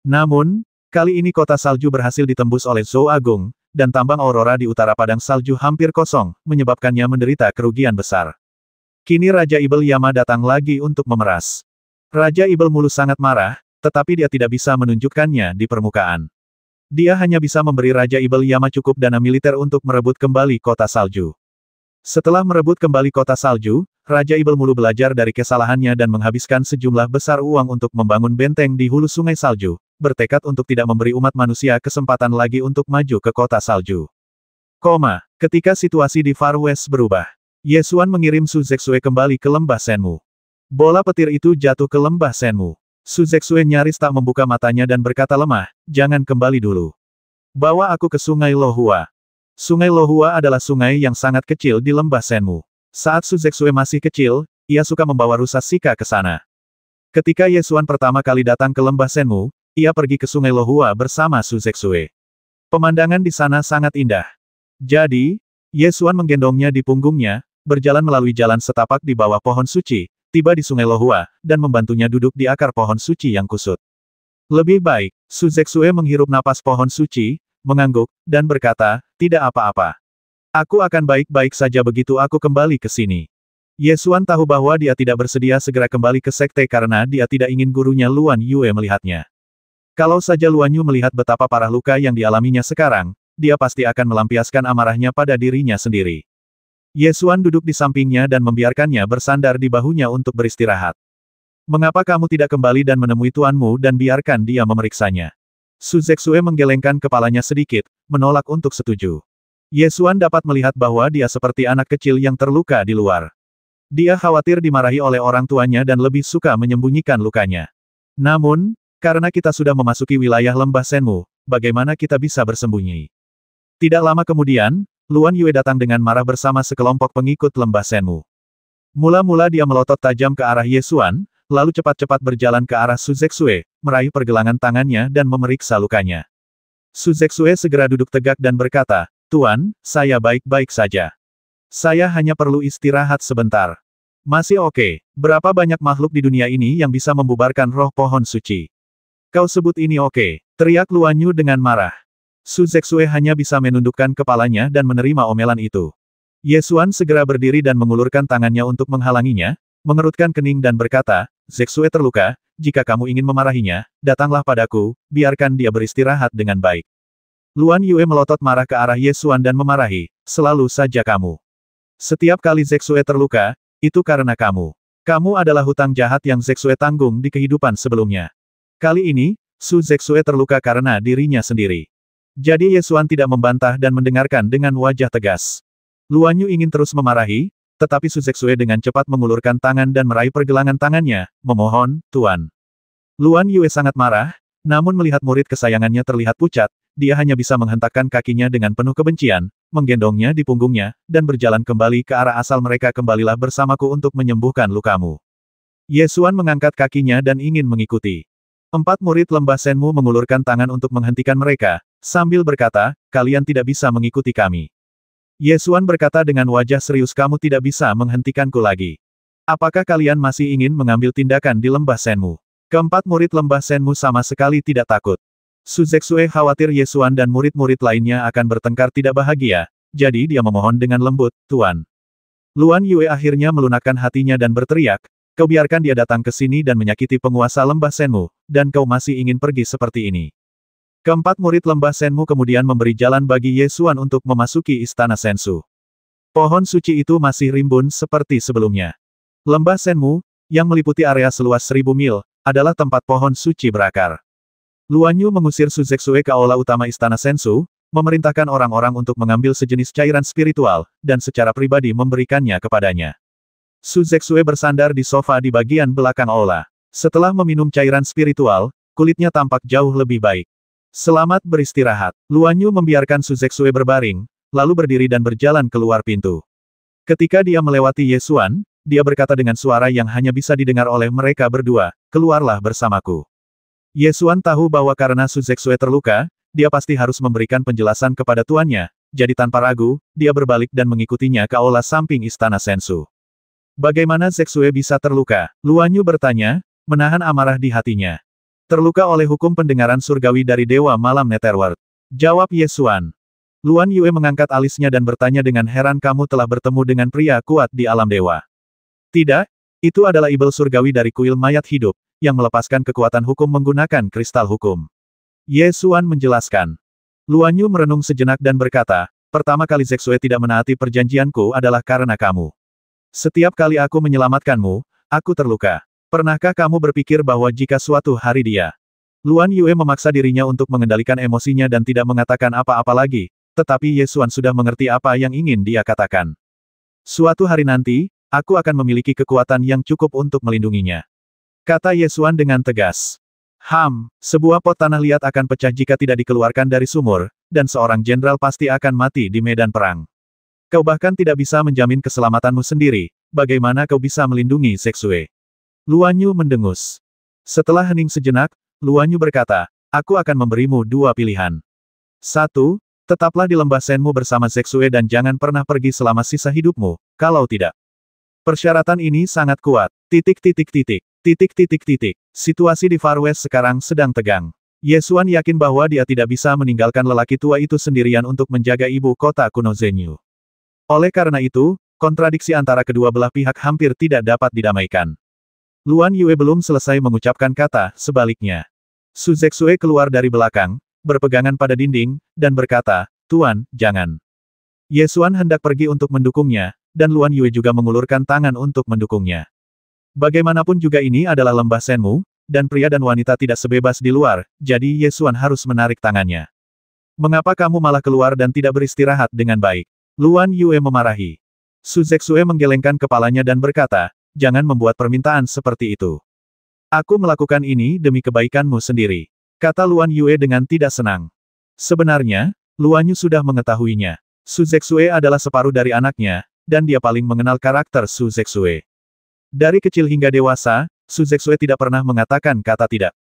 Namun, kali ini kota salju berhasil ditembus oleh Zhou Agung, dan tambang Aurora di utara padang salju hampir kosong, menyebabkannya menderita kerugian besar. Kini Raja Ibel Yama datang lagi untuk memeras. Raja Ibel Mulu sangat marah, tetapi dia tidak bisa menunjukkannya di permukaan. Dia hanya bisa memberi Raja Ibel Yama cukup dana militer untuk merebut kembali kota salju. Setelah merebut kembali kota salju, Raja Ibel Mulu belajar dari kesalahannya dan menghabiskan sejumlah besar uang untuk membangun benteng di hulu sungai salju, bertekad untuk tidak memberi umat manusia kesempatan lagi untuk maju ke kota salju. Ketika situasi di Far West berubah, Ye Xuan mengirim Su Zexue kembali ke lembah Shenmu. Bola petir itu jatuh ke lembah Shenmu. Su Zexue nyaris tak membuka matanya dan berkata lemah, jangan kembali dulu. Bawa aku ke Sungai Lohua. Sungai Lohua adalah sungai yang sangat kecil di lembah Senmu. Saat Su Zexue masih kecil, ia suka membawa rusa Shika ke sana. Ketika Ye Xuan pertama kali datang ke lembah Senmu, ia pergi ke Sungai Lohua bersama Su Zexue. Pemandangan di sana sangat indah. Jadi, Ye Xuan menggendongnya di punggungnya, berjalan melalui jalan setapak di bawah pohon suci, tiba di Sungai Lohua, dan membantunya duduk di akar pohon suci yang kusut. Lebih baik, Su Zexue menghirup napas pohon suci, mengangguk, dan berkata, tidak apa-apa. Aku akan baik-baik saja begitu aku kembali ke sini. Ye Xuan tahu bahwa dia tidak bersedia segera kembali ke sekte karena dia tidak ingin gurunya Luan Yue melihatnya. Kalau saja Luan Yu melihat betapa parah luka yang dialaminya sekarang, dia pasti akan melampiaskan amarahnya pada dirinya sendiri. Ye Xuan duduk di sampingnya dan membiarkannya bersandar di bahunya untuk beristirahat. Mengapa kamu tidak kembali dan menemui tuanmu dan biarkan dia memeriksanya? Su Zexue menggelengkan kepalanya sedikit, menolak untuk setuju. Ye Xuan dapat melihat bahwa dia seperti anak kecil yang terluka di luar. Dia khawatir dimarahi oleh orang tuanya dan lebih suka menyembunyikan lukanya. Namun, karena kita sudah memasuki wilayah lembah Senmu, bagaimana kita bisa bersembunyi? Tidak lama kemudian, Luan Yue datang dengan marah bersama sekelompok pengikut lembah Senmu. Mula-mula dia melotot tajam ke arah Ye Xuan, lalu cepat-cepat berjalan ke arah Su Zexue, meraih pergelangan tangannya dan memeriksa lukanya. Su Zexue segera duduk tegak dan berkata, Tuan, saya baik-baik saja. Saya hanya perlu istirahat sebentar. Masih oke. Berapa banyak makhluk di dunia ini yang bisa membubarkan roh pohon suci? Kau sebut ini oke? Teriak Luan Yu dengan marah. Su Zexue hanya bisa menundukkan kepalanya dan menerima omelan itu. Ye Xuan segera berdiri dan mengulurkan tangannya untuk menghalanginya, mengerutkan kening dan berkata, Zexue terluka, jika kamu ingin memarahinya, datanglah padaku, biarkan dia beristirahat dengan baik. Luan Yue melotot marah ke arah Ye Xuan dan memarahi, selalu saja kamu. Setiap kali Zexue terluka, itu karena kamu. Kamu adalah hutang jahat yang Zexue tanggung di kehidupan sebelumnya. Kali ini, Su Zexue terluka karena dirinya sendiri. Jadi Ye Xuan tidak membantah dan mendengarkan dengan wajah tegas. Luan Yu ingin terus memarahi, tetapi Su Zexue dengan cepat mengulurkan tangan dan meraih pergelangan tangannya, memohon, Tuan. Luan Yue sangat marah, namun melihat murid kesayangannya terlihat pucat, dia hanya bisa menghentakkan kakinya dengan penuh kebencian, menggendongnya di punggungnya, dan berjalan kembali ke arah asal mereka. Kembalilah bersamaku untuk menyembuhkan lukamu. Ye Xuan mengangkat kakinya dan ingin mengikuti. 4 murid lembah Senmu mengulurkan tangan untuk menghentikan mereka, sambil berkata, kalian tidak bisa mengikuti kami. Ye Xuan berkata dengan wajah serius, kamu tidak bisa menghentikanku lagi. Apakah kalian masih ingin mengambil tindakan di lembah Senmu? Keempat murid lembah Senmu sama sekali tidak takut. Su Zexue khawatir Ye Xuan dan murid-murid lainnya akan bertengkar tidak bahagia, jadi dia memohon dengan lembut, Tuan. Luan Yue akhirnya melunakkan hatinya dan berteriak, kau biarkan dia datang ke sini dan menyakiti penguasa lembah Senmu, dan kau masih ingin pergi seperti ini. Keempat murid lembah Senmu kemudian memberi jalan bagi Ye Xuan untuk memasuki istana Sensu. Pohon suci itu masih rimbun seperti sebelumnya. Lembah Senmu, yang meliputi area seluas 1000 mil, adalah tempat pohon suci berakar. Luan Yu mengusir Su Zexue ke aula utama istana Sensu, memerintahkan orang-orang untuk mengambil sejenis cairan spiritual, dan secara pribadi memberikannya kepadanya. Su Zexue bersandar di sofa di bagian belakang aula. Setelah meminum cairan spiritual, kulitnya tampak jauh lebih baik. Selamat beristirahat. Luan Yu membiarkan Su Zexue berbaring, lalu berdiri dan berjalan keluar pintu. Ketika dia melewati Ye Xuan, dia berkata dengan suara yang hanya bisa didengar oleh mereka berdua, keluarlah bersamaku. Ye Xuan tahu bahwa karena Su Zexue terluka, dia pasti harus memberikan penjelasan kepada tuannya, jadi tanpa ragu, dia berbalik dan mengikutinya ke aula samping istana Sensu. Bagaimana Zexue bisa terluka? Luan Yu bertanya, menahan amarah di hatinya. Terluka oleh hukum pendengaran surgawi dari Dewa Malam Netherworld. Jawab Ye Xuan. Luan Yue mengangkat alisnya dan bertanya dengan heran, kamu telah bertemu dengan pria kuat di alam dewa. Tidak, itu adalah ibel surgawi dari kuil mayat hidup, yang melepaskan kekuatan hukum menggunakan kristal hukum. Ye Xuan menjelaskan. Luan Yu merenung sejenak dan berkata, pertama kali Zexue tidak menaati perjanjianku adalah karena kamu. Setiap kali aku menyelamatkanmu, aku terluka. Pernahkah kamu berpikir bahwa jika suatu hari dia... Luan Yue memaksa dirinya untuk mengendalikan emosinya dan tidak mengatakan apa-apa lagi, tetapi Ye Xuan sudah mengerti apa yang ingin dia katakan. Suatu hari nanti, aku akan memiliki kekuatan yang cukup untuk melindunginya. Kata Ye Xuan dengan tegas. Sebuah pot tanah liat akan pecah jika tidak dikeluarkan dari sumur, dan seorang jenderal pasti akan mati di medan perang. Kau bahkan tidak bisa menjamin keselamatanmu sendiri, bagaimana kau bisa melindungi Zexue? Luan Yu mendengus. Setelah hening sejenak, Luan Yu berkata, aku akan memberimu dua pilihan. 1. Tetaplah di lembah Senmu bersama Zexue dan jangan pernah pergi selama sisa hidupmu, kalau tidak. Persyaratan ini sangat kuat. Situasi di Far West sekarang sedang tegang. Ye Xuan yakin bahwa dia tidak bisa meninggalkan lelaki tua itu sendirian untuk menjaga ibu kota kuno Zhenyu. Oleh karena itu, kontradiksi antara kedua belah pihak hampir tidak dapat didamaikan. Luan Yue belum selesai mengucapkan kata, sebaliknya. Su Zexue keluar dari belakang, berpegangan pada dinding, dan berkata, Tuan, jangan. Ye Xuan hendak pergi untuk mendukungnya, dan Luan Yue juga mengulurkan tangan untuk mendukungnya. Bagaimanapun juga ini adalah lembah Senmu, dan pria dan wanita tidak sebebas di luar, jadi Ye Xuan harus menarik tangannya. Mengapa kamu malah keluar dan tidak beristirahat dengan baik? Luan Yue memarahi. Su Zexue menggelengkan kepalanya dan berkata, jangan membuat permintaan seperti itu. Aku melakukan ini demi kebaikanmu sendiri, kata Luan Yue dengan tidak senang. Sebenarnya, Luan Yu sudah mengetahuinya. Su Zexue adalah separuh dari anaknya, dan dia paling mengenal karakter Su Zexue. Dari kecil hingga dewasa, Su Zexue tidak pernah mengatakan kata tidak.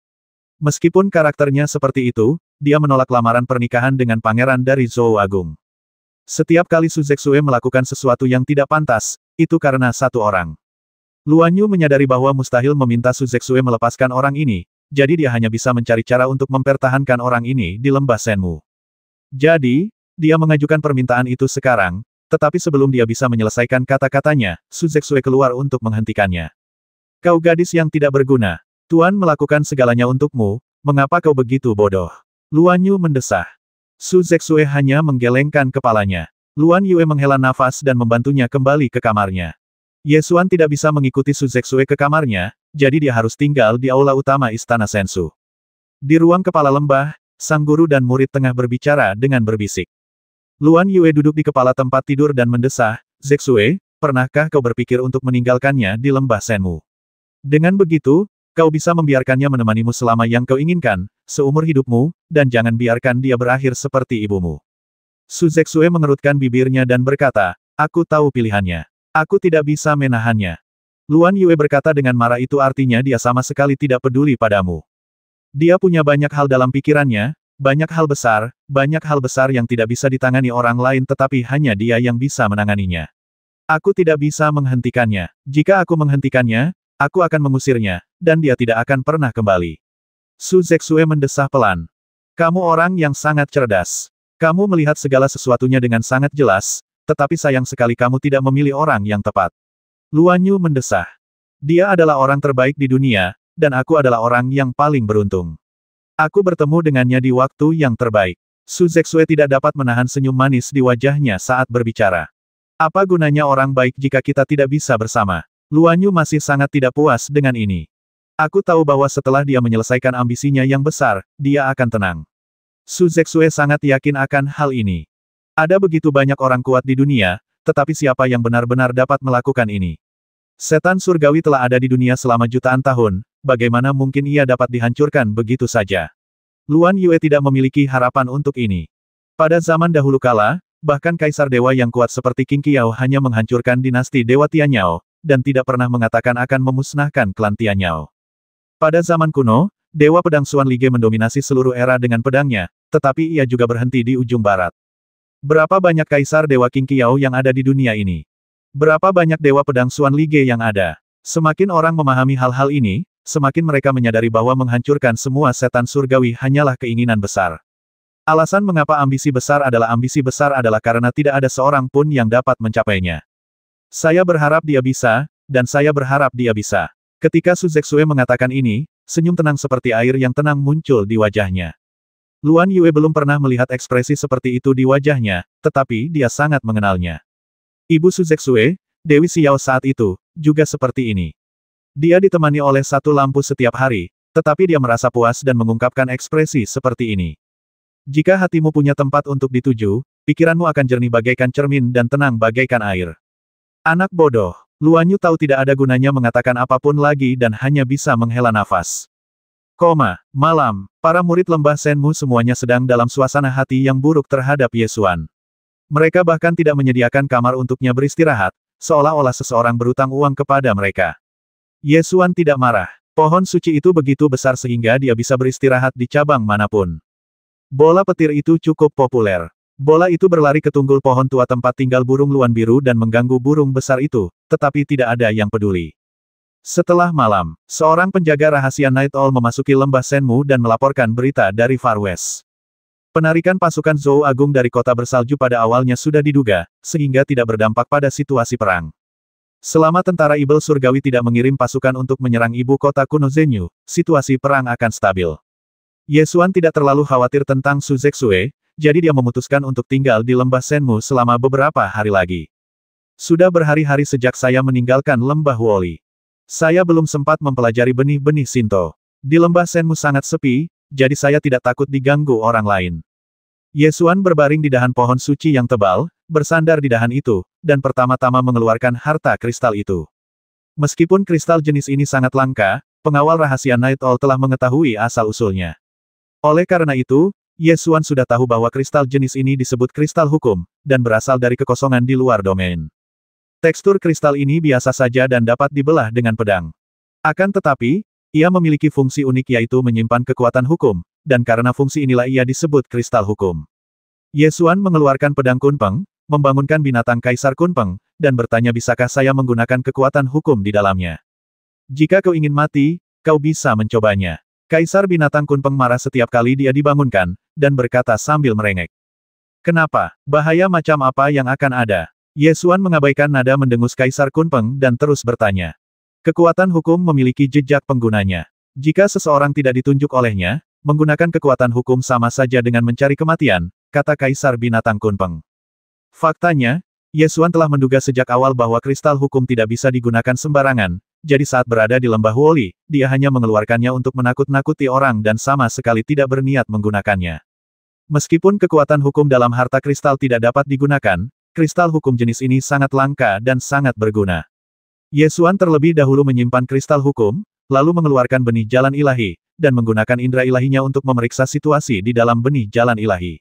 Meskipun karakternya seperti itu, dia menolak lamaran pernikahan dengan pangeran dari Zhou Agung. Setiap kali Su Zexue melakukan sesuatu yang tidak pantas, itu karena satu orang. Luan Yu menyadari bahwa mustahil meminta Su Zexue melepaskan orang ini, jadi dia hanya bisa mencari cara untuk mempertahankan orang ini di lembah Senmu. Jadi, dia mengajukan permintaan itu sekarang, tetapi sebelum dia bisa menyelesaikan kata-katanya, Su Zexue keluar untuk menghentikannya. Kau gadis yang tidak berguna. Tuan melakukan segalanya untukmu, mengapa kau begitu bodoh? Luan Yu mendesah. Su Zexue hanya menggelengkan kepalanya. Luan Yue menghela nafas dan membantunya kembali ke kamarnya. Ye Xuan tidak bisa mengikuti Su Zexue ke kamarnya, jadi dia harus tinggal di aula utama Istana Sensu. Di ruang kepala lembah, sang guru dan murid tengah berbicara dengan berbisik. Luan Yue duduk di kepala tempat tidur dan mendesah, Zexue, pernahkah kau berpikir untuk meninggalkannya di lembah Senmu? Dengan begitu, kau bisa membiarkannya menemanimu selama yang kau inginkan, seumur hidupmu, dan jangan biarkan dia berakhir seperti ibumu. Su Zexue mengerutkan bibirnya dan berkata, aku tahu pilihannya. Aku tidak bisa menahannya. Luan Yue berkata dengan marah itu artinya dia sama sekali tidak peduli padamu. Dia punya banyak hal dalam pikirannya, banyak hal besar yang tidak bisa ditangani orang lain tetapi hanya dia yang bisa menanganinya. Aku tidak bisa menghentikannya. Jika aku menghentikannya, aku akan mengusirnya, dan dia tidak akan pernah kembali. Su Zexue mendesah pelan. Kamu orang yang sangat cerdas. Kamu melihat segala sesuatunya dengan sangat jelas, tetapi sayang sekali kamu tidak memilih orang yang tepat. Luan Yu mendesah. Dia adalah orang terbaik di dunia, dan aku adalah orang yang paling beruntung. Aku bertemu dengannya di waktu yang terbaik. Su Zexue tidak dapat menahan senyum manis di wajahnya saat berbicara. Apa gunanya orang baik jika kita tidak bisa bersama? Luan Yu masih sangat tidak puas dengan ini. Aku tahu bahwa setelah dia menyelesaikan ambisinya yang besar, dia akan tenang. Su Zexue sangat yakin akan hal ini. Ada begitu banyak orang kuat di dunia, tetapi siapa yang benar-benar dapat melakukan ini? Setan surgawi telah ada di dunia selama jutaan tahun, bagaimana mungkin ia dapat dihancurkan begitu saja? Luan Yue tidak memiliki harapan untuk ini. Pada zaman dahulu kala, bahkan kaisar dewa yang kuat seperti Qin Qiao hanya menghancurkan dinasti Dewa Tianyao, dan tidak pernah mengatakan akan memusnahkan klan Tianyao. Pada zaman kuno, Dewa Pedang Xuan Lige mendominasi seluruh era dengan pedangnya, tetapi ia juga berhenti di ujung barat. Berapa banyak kaisar Dewa Qin Qiao yang ada di dunia ini? Berapa banyak Dewa Pedang Xuan Lige yang ada? Semakin orang memahami hal-hal ini, semakin mereka menyadari bahwa menghancurkan semua setan surgawi hanyalah keinginan besar. Alasan mengapa ambisi besar adalah karena tidak ada seorang pun yang dapat mencapainya. Saya berharap dia bisa, dan saya berharap dia bisa. Ketika Su Zexue mengatakan ini, senyum tenang seperti air yang tenang muncul di wajahnya. Luan Yue belum pernah melihat ekspresi seperti itu di wajahnya, tetapi dia sangat mengenalnya. Ibu Su Zexue, Dewi Xiao saat itu, juga seperti ini. Dia ditemani oleh satu lampu setiap hari, tetapi dia merasa puas dan mengungkapkan ekspresi seperti ini. Jika hatimu punya tempat untuk dituju, pikiranmu akan jernih bagaikan cermin dan tenang bagaikan air. Anak bodoh, Luan Yu tahu tidak ada gunanya mengatakan apapun lagi dan hanya bisa menghela nafas. Malam, para murid lembah Shenmu semuanya sedang dalam suasana hati yang buruk terhadap Ye Xuan. Mereka bahkan tidak menyediakan kamar untuknya beristirahat, seolah-olah seseorang berutang uang kepada mereka. Ye Xuan tidak marah. Pohon suci itu begitu besar sehingga dia bisa beristirahat di cabang manapun. Bola petir itu cukup populer. Bola itu berlari ke tunggul pohon tua tempat tinggal burung luan biru dan mengganggu burung besar itu, tetapi tidak ada yang peduli. Setelah malam, seorang penjaga rahasia Night Owl memasuki lembah Shenmu dan melaporkan berita dari Far West. Penarikan pasukan Zhou Agung dari kota bersalju pada awalnya sudah diduga, sehingga tidak berdampak pada situasi perang. Selama tentara Ibel Surgawi tidak mengirim pasukan untuk menyerang ibu kota kuno Zhenyu, situasi perang akan stabil. Ye Xuan tidak terlalu khawatir tentang Su Zexue, jadi dia memutuskan untuk tinggal di lembah Shenmu selama beberapa hari lagi. Sudah berhari-hari sejak saya meninggalkan lembah Woli. Saya belum sempat mempelajari benih-benih Shinto. Di lembah Shenmu sangat sepi, jadi saya tidak takut diganggu orang lain. Ye Xuan berbaring di dahan pohon suci yang tebal, bersandar di dahan itu, dan pertama-tama mengeluarkan harta kristal itu. Meskipun kristal jenis ini sangat langka, pengawal rahasia Night Owl telah mengetahui asal-usulnya. Oleh karena itu, Ye Xuan sudah tahu bahwa kristal jenis ini disebut kristal hukum, dan berasal dari kekosongan di luar domain. Tekstur kristal ini biasa saja dan dapat dibelah dengan pedang. Akan tetapi, ia memiliki fungsi unik yaitu menyimpan kekuatan hukum, dan karena fungsi inilah ia disebut kristal hukum. Ye Xuan mengeluarkan pedang Kunpeng, membangunkan binatang Kaisar Kunpeng, dan bertanya bisakah saya menggunakan kekuatan hukum di dalamnya. Jika kau ingin mati, kau bisa mencobanya. Kaisar binatang Kunpeng marah setiap kali dia dibangunkan, dan berkata sambil merengek. Kenapa? Bahaya macam apa yang akan ada? Ye Xuan mengabaikan nada mendengus Kaisar Kunpeng dan terus bertanya. Kekuatan hukum memiliki jejak penggunanya. Jika seseorang tidak ditunjuk olehnya, menggunakan kekuatan hukum sama saja dengan mencari kematian, kata Kaisar binatang Kunpeng. Faktanya, Ye Xuan telah menduga sejak awal bahwa kristal hukum tidak bisa digunakan sembarangan, jadi saat berada di lembah Woli, dia hanya mengeluarkannya untuk menakut-nakuti orang dan sama sekali tidak berniat menggunakannya. Meskipun kekuatan hukum dalam harta kristal tidak dapat digunakan, kristal hukum jenis ini sangat langka dan sangat berguna. Ye Xuan terlebih dahulu menyimpan kristal hukum, lalu mengeluarkan benih jalan ilahi, dan menggunakan indera ilahinya untuk memeriksa situasi di dalam benih jalan ilahi.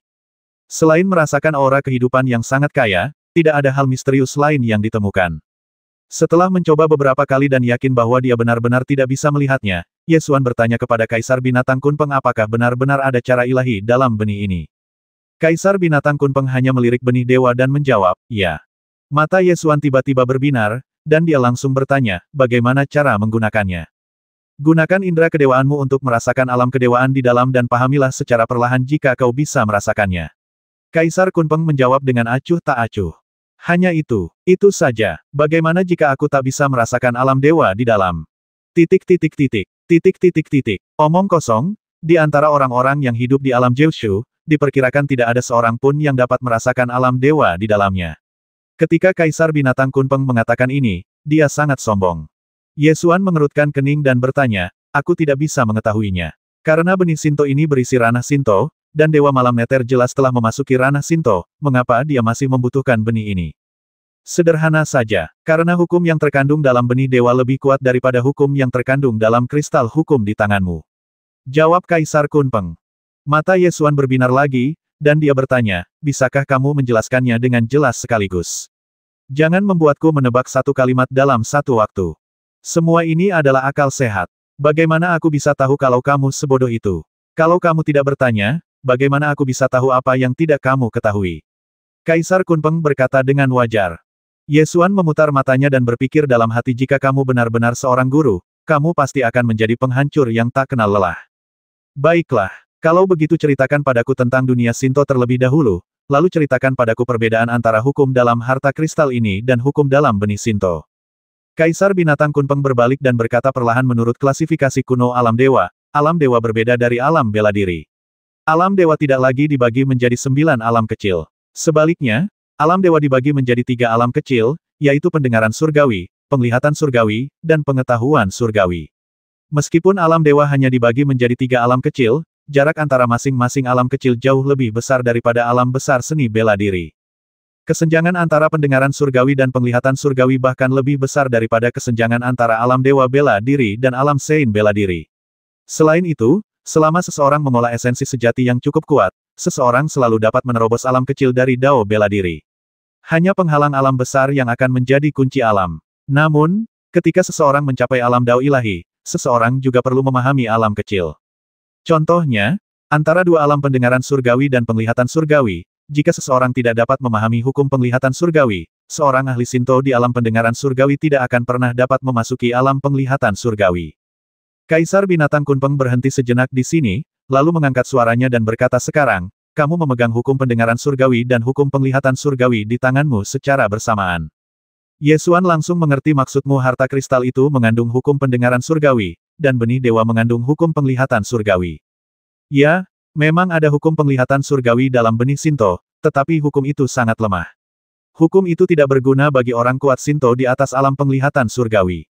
Selain merasakan aura kehidupan yang sangat kaya, tidak ada hal misterius lain yang ditemukan. Setelah mencoba beberapa kali dan yakin bahwa dia benar-benar tidak bisa melihatnya, Ye Xuan bertanya kepada Kaisar binatang Kunpeng apakah benar-benar ada cara ilahi dalam benih ini. Kaisar binatang Kunpeng hanya melirik benih dewa dan menjawab, ya. Mata Ye Xuan tiba-tiba berbinar, dan dia langsung bertanya, bagaimana cara menggunakannya. Gunakan indera kedewaanmu untuk merasakan alam kedewaan di dalam dan pahamilah secara perlahan jika kau bisa merasakannya. Kaisar Kunpeng menjawab dengan acuh tak acuh. Hanya itu saja. Bagaimana jika aku tak bisa merasakan alam dewa di dalam? Omong kosong, di antara orang-orang yang hidup di alam Jiushu, diperkirakan tidak ada seorang pun yang dapat merasakan alam dewa di dalamnya. Ketika Kaisar binatang Kunpeng mengatakan ini, dia sangat sombong. Ye Xuan mengerutkan kening dan bertanya, aku tidak bisa mengetahuinya. Karena benih Shinto ini berisi ranah Shinto, dan Dewa Malam Neter jelas telah memasuki ranah Shinto, mengapa dia masih membutuhkan benih ini? Sederhana saja, karena hukum yang terkandung dalam benih dewa lebih kuat daripada hukum yang terkandung dalam kristal hukum di tanganmu. Jawab Kaisar Kunpeng. Mata Ye Xuan berbinar lagi, dan dia bertanya, bisakah kamu menjelaskannya dengan jelas sekaligus? Jangan membuatku menebak satu kalimat dalam satu waktu. Semua ini adalah akal sehat. Bagaimana aku bisa tahu kalau kamu sebodoh itu? Kalau kamu tidak bertanya, bagaimana aku bisa tahu apa yang tidak kamu ketahui? Kaisar Kunpeng berkata dengan wajar. Ye Xuan memutar matanya dan berpikir dalam hati jika kamu benar-benar seorang guru, kamu pasti akan menjadi penghancur yang tak kenal lelah. Baiklah. Kalau begitu ceritakan padaku tentang dunia Shinto terlebih dahulu, lalu ceritakan padaku perbedaan antara hukum dalam harta kristal ini dan hukum dalam benih Shinto. Kaisar binatang Kunpeng berbalik dan berkata perlahan menurut klasifikasi kuno alam dewa berbeda dari alam bela diri. Alam dewa tidak lagi dibagi menjadi 9 alam kecil. Sebaliknya, alam dewa dibagi menjadi 3 alam kecil, yaitu pendengaran surgawi, penglihatan surgawi, dan pengetahuan surgawi. Meskipun alam dewa hanya dibagi menjadi 3 alam kecil, jarak antara masing-masing alam kecil jauh lebih besar daripada alam besar seni bela diri. Kesenjangan antara pendengaran surgawi dan penglihatan surgawi bahkan lebih besar daripada kesenjangan antara alam dewa bela diri dan alam sein bela diri. Selain itu, selama seseorang mengolah esensi sejati yang cukup kuat, seseorang selalu dapat menerobos alam kecil dari dao bela diri. Hanya penghalang alam besar yang akan menjadi kunci alam. Namun, ketika seseorang mencapai alam dao ilahi, seseorang juga perlu memahami alam kecil. Contohnya, antara dua alam pendengaran surgawi dan penglihatan surgawi, jika seseorang tidak dapat memahami hukum penglihatan surgawi, seorang ahli Shinto di alam pendengaran surgawi tidak akan pernah dapat memasuki alam penglihatan surgawi. Kaisar Binatang Kunpeng berhenti sejenak di sini, lalu mengangkat suaranya dan berkata, sekarang, kamu memegang hukum pendengaran surgawi dan hukum penglihatan surgawi di tanganmu secara bersamaan. Ye Xuan langsung mengerti maksudmu. Harta kristal itu mengandung hukum pendengaran surgawi, dan benih dewa mengandung hukum penglihatan surgawi. Ya, memang ada hukum penglihatan surgawi dalam benih Shinto, tetapi hukum itu sangat lemah. Hukum itu tidak berguna bagi orang kuat Shinto di atas alam penglihatan surgawi.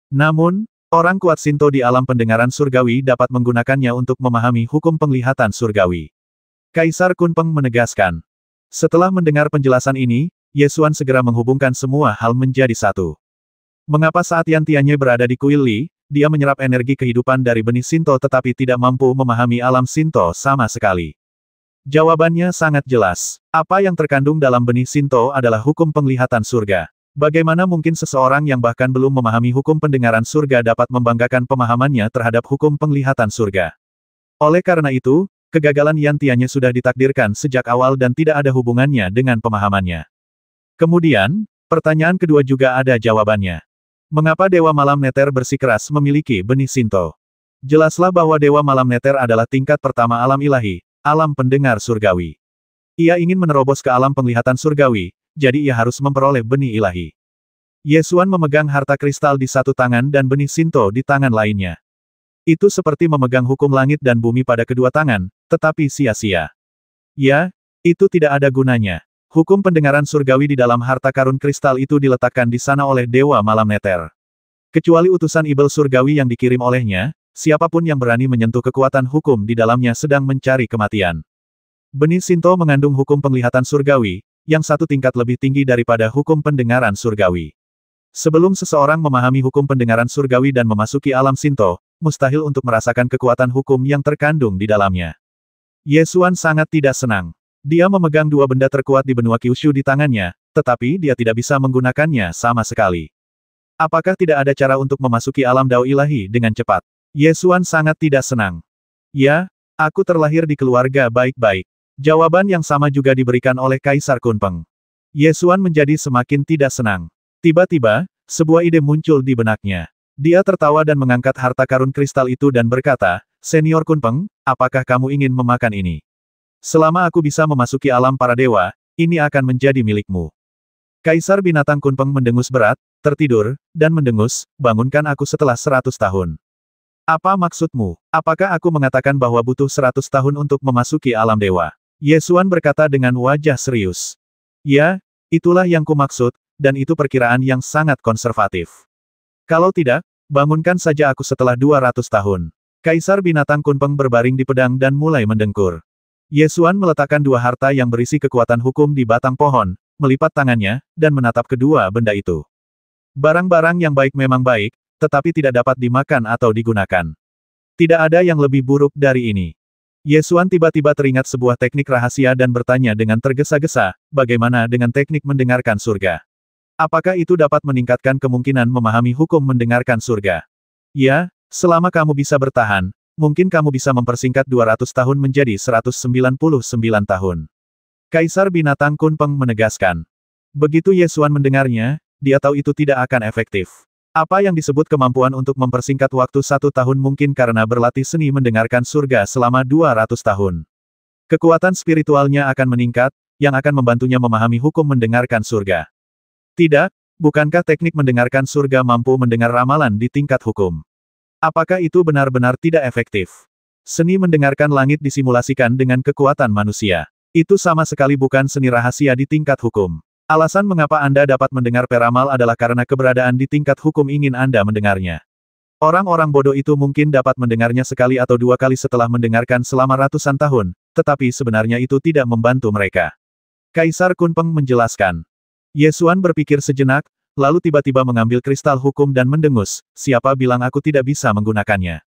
Namun, orang kuat Shinto di alam pendengaran surgawi dapat menggunakannya untuk memahami hukum penglihatan surgawi. Kaisar Kunpeng menegaskan. Setelah mendengar penjelasan ini, Ye Xuan segera menghubungkan semua hal menjadi satu. Mengapa saat Yan Tianye berada di kuil Li, dia menyerap energi kehidupan dari benih Shinto tetapi tidak mampu memahami alam Shinto sama sekali? Jawabannya sangat jelas. Apa yang terkandung dalam benih Shinto adalah hukum penglihatan surga. Bagaimana mungkin seseorang yang bahkan belum memahami hukum pendengaran surga dapat membanggakan pemahamannya terhadap hukum penglihatan surga? Oleh karena itu, kegagalan Yan Tianye sudah ditakdirkan sejak awal dan tidak ada hubungannya dengan pemahamannya. Kemudian, pertanyaan kedua juga ada jawabannya. Mengapa Dewa Malam Neter bersikeras memiliki benih Shinto? Jelaslah bahwa Dewa Malam Neter adalah tingkat pertama alam ilahi, alam pendengar surgawi. Ia ingin menerobos ke alam penglihatan surgawi, jadi ia harus memperoleh benih ilahi. Ye Xuan memegang harta kristal di satu tangan dan benih Shinto di tangan lainnya. Itu seperti memegang hukum langit dan bumi pada kedua tangan, tetapi sia-sia. Ya, itu tidak ada gunanya. Hukum pendengaran surgawi di dalam harta karun kristal itu diletakkan di sana oleh Dewa Malam Neter. Kecuali utusan ibel surgawi yang dikirim olehnya, siapapun yang berani menyentuh kekuatan hukum di dalamnya sedang mencari kematian. Benih Shinto mengandung hukum penglihatan surgawi, yang satu tingkat lebih tinggi daripada hukum pendengaran surgawi. Sebelum seseorang memahami hukum pendengaran surgawi dan memasuki alam Shinto, mustahil untuk merasakan kekuatan hukum yang terkandung di dalamnya. Ye Xuan sangat tidak senang. Dia memegang dua benda terkuat di benua Kyushu di tangannya, tetapi dia tidak bisa menggunakannya sama sekali. Apakah tidak ada cara untuk memasuki alam dao ilahi dengan cepat? Ye Xuan sangat tidak senang. Ya, aku terlahir di keluarga baik-baik. Jawaban yang sama juga diberikan oleh Kaisar Kunpeng. Ye Xuan menjadi semakin tidak senang. Tiba-tiba, sebuah ide muncul di benaknya. Dia tertawa dan mengangkat harta karun kristal itu dan berkata, Senior Kunpeng, apakah kamu ingin memakan ini? Selama aku bisa memasuki alam para dewa, ini akan menjadi milikmu. Kaisar Binatang Kunpeng mendengus berat, tertidur, dan mendengus, bangunkan aku setelah 100 tahun. Apa maksudmu? Apakah aku mengatakan bahwa butuh 100 tahun untuk memasuki alam dewa? Ye Xuan berkata dengan wajah serius. Ya, itulah yang kumaksud, dan itu perkiraan yang sangat konservatif. Kalau tidak, bangunkan saja aku setelah 200 tahun. Kaisar Binatang Kunpeng berbaring di pedang dan mulai mendengkur. Ye Xuan meletakkan dua harta yang berisi kekuatan hukum di batang pohon, melipat tangannya, dan menatap kedua benda itu. Barang-barang yang baik memang baik, tetapi tidak dapat dimakan atau digunakan. Tidak ada yang lebih buruk dari ini. Ye Xuan tiba-tiba teringat sebuah teknik rahasia dan bertanya dengan tergesa-gesa, bagaimana dengan teknik mendengarkan surga? Apakah itu dapat meningkatkan kemungkinan memahami hukum mendengarkan surga? Ya, selama kamu bisa bertahan, mungkin kamu bisa mempersingkat 200 tahun menjadi 199 tahun. Kaisar Binatang Kunpeng menegaskan. Begitu Ye Xuan mendengarnya, dia tahu itu tidak akan efektif. Apa yang disebut kemampuan untuk mempersingkat waktu 1 tahun mungkin karena berlatih seni mendengarkan surga selama 200 tahun. Kekuatan spiritualnya akan meningkat, yang akan membantunya memahami hukum mendengarkan surga. Tidak, bukankah teknik mendengarkan surga mampu mendengar ramalan di tingkat hukum? Apakah itu benar-benar tidak efektif? Seni mendengarkan langit disimulasikan dengan kekuatan manusia. Itu sama sekali bukan seni rahasia di tingkat hukum. Alasan mengapa Anda dapat mendengar peramal adalah karena keberadaan di tingkat hukum ingin Anda mendengarnya. Orang-orang bodoh itu mungkin dapat mendengarnya sekali atau dua kali setelah mendengarkan selama ratusan tahun, tetapi sebenarnya itu tidak membantu mereka. Kaisar Kunpeng menjelaskan. Ye Xuan berpikir sejenak, lalu tiba-tiba mengambil kristal hukum dan mendengus, siapa bilang aku tidak bisa menggunakannya?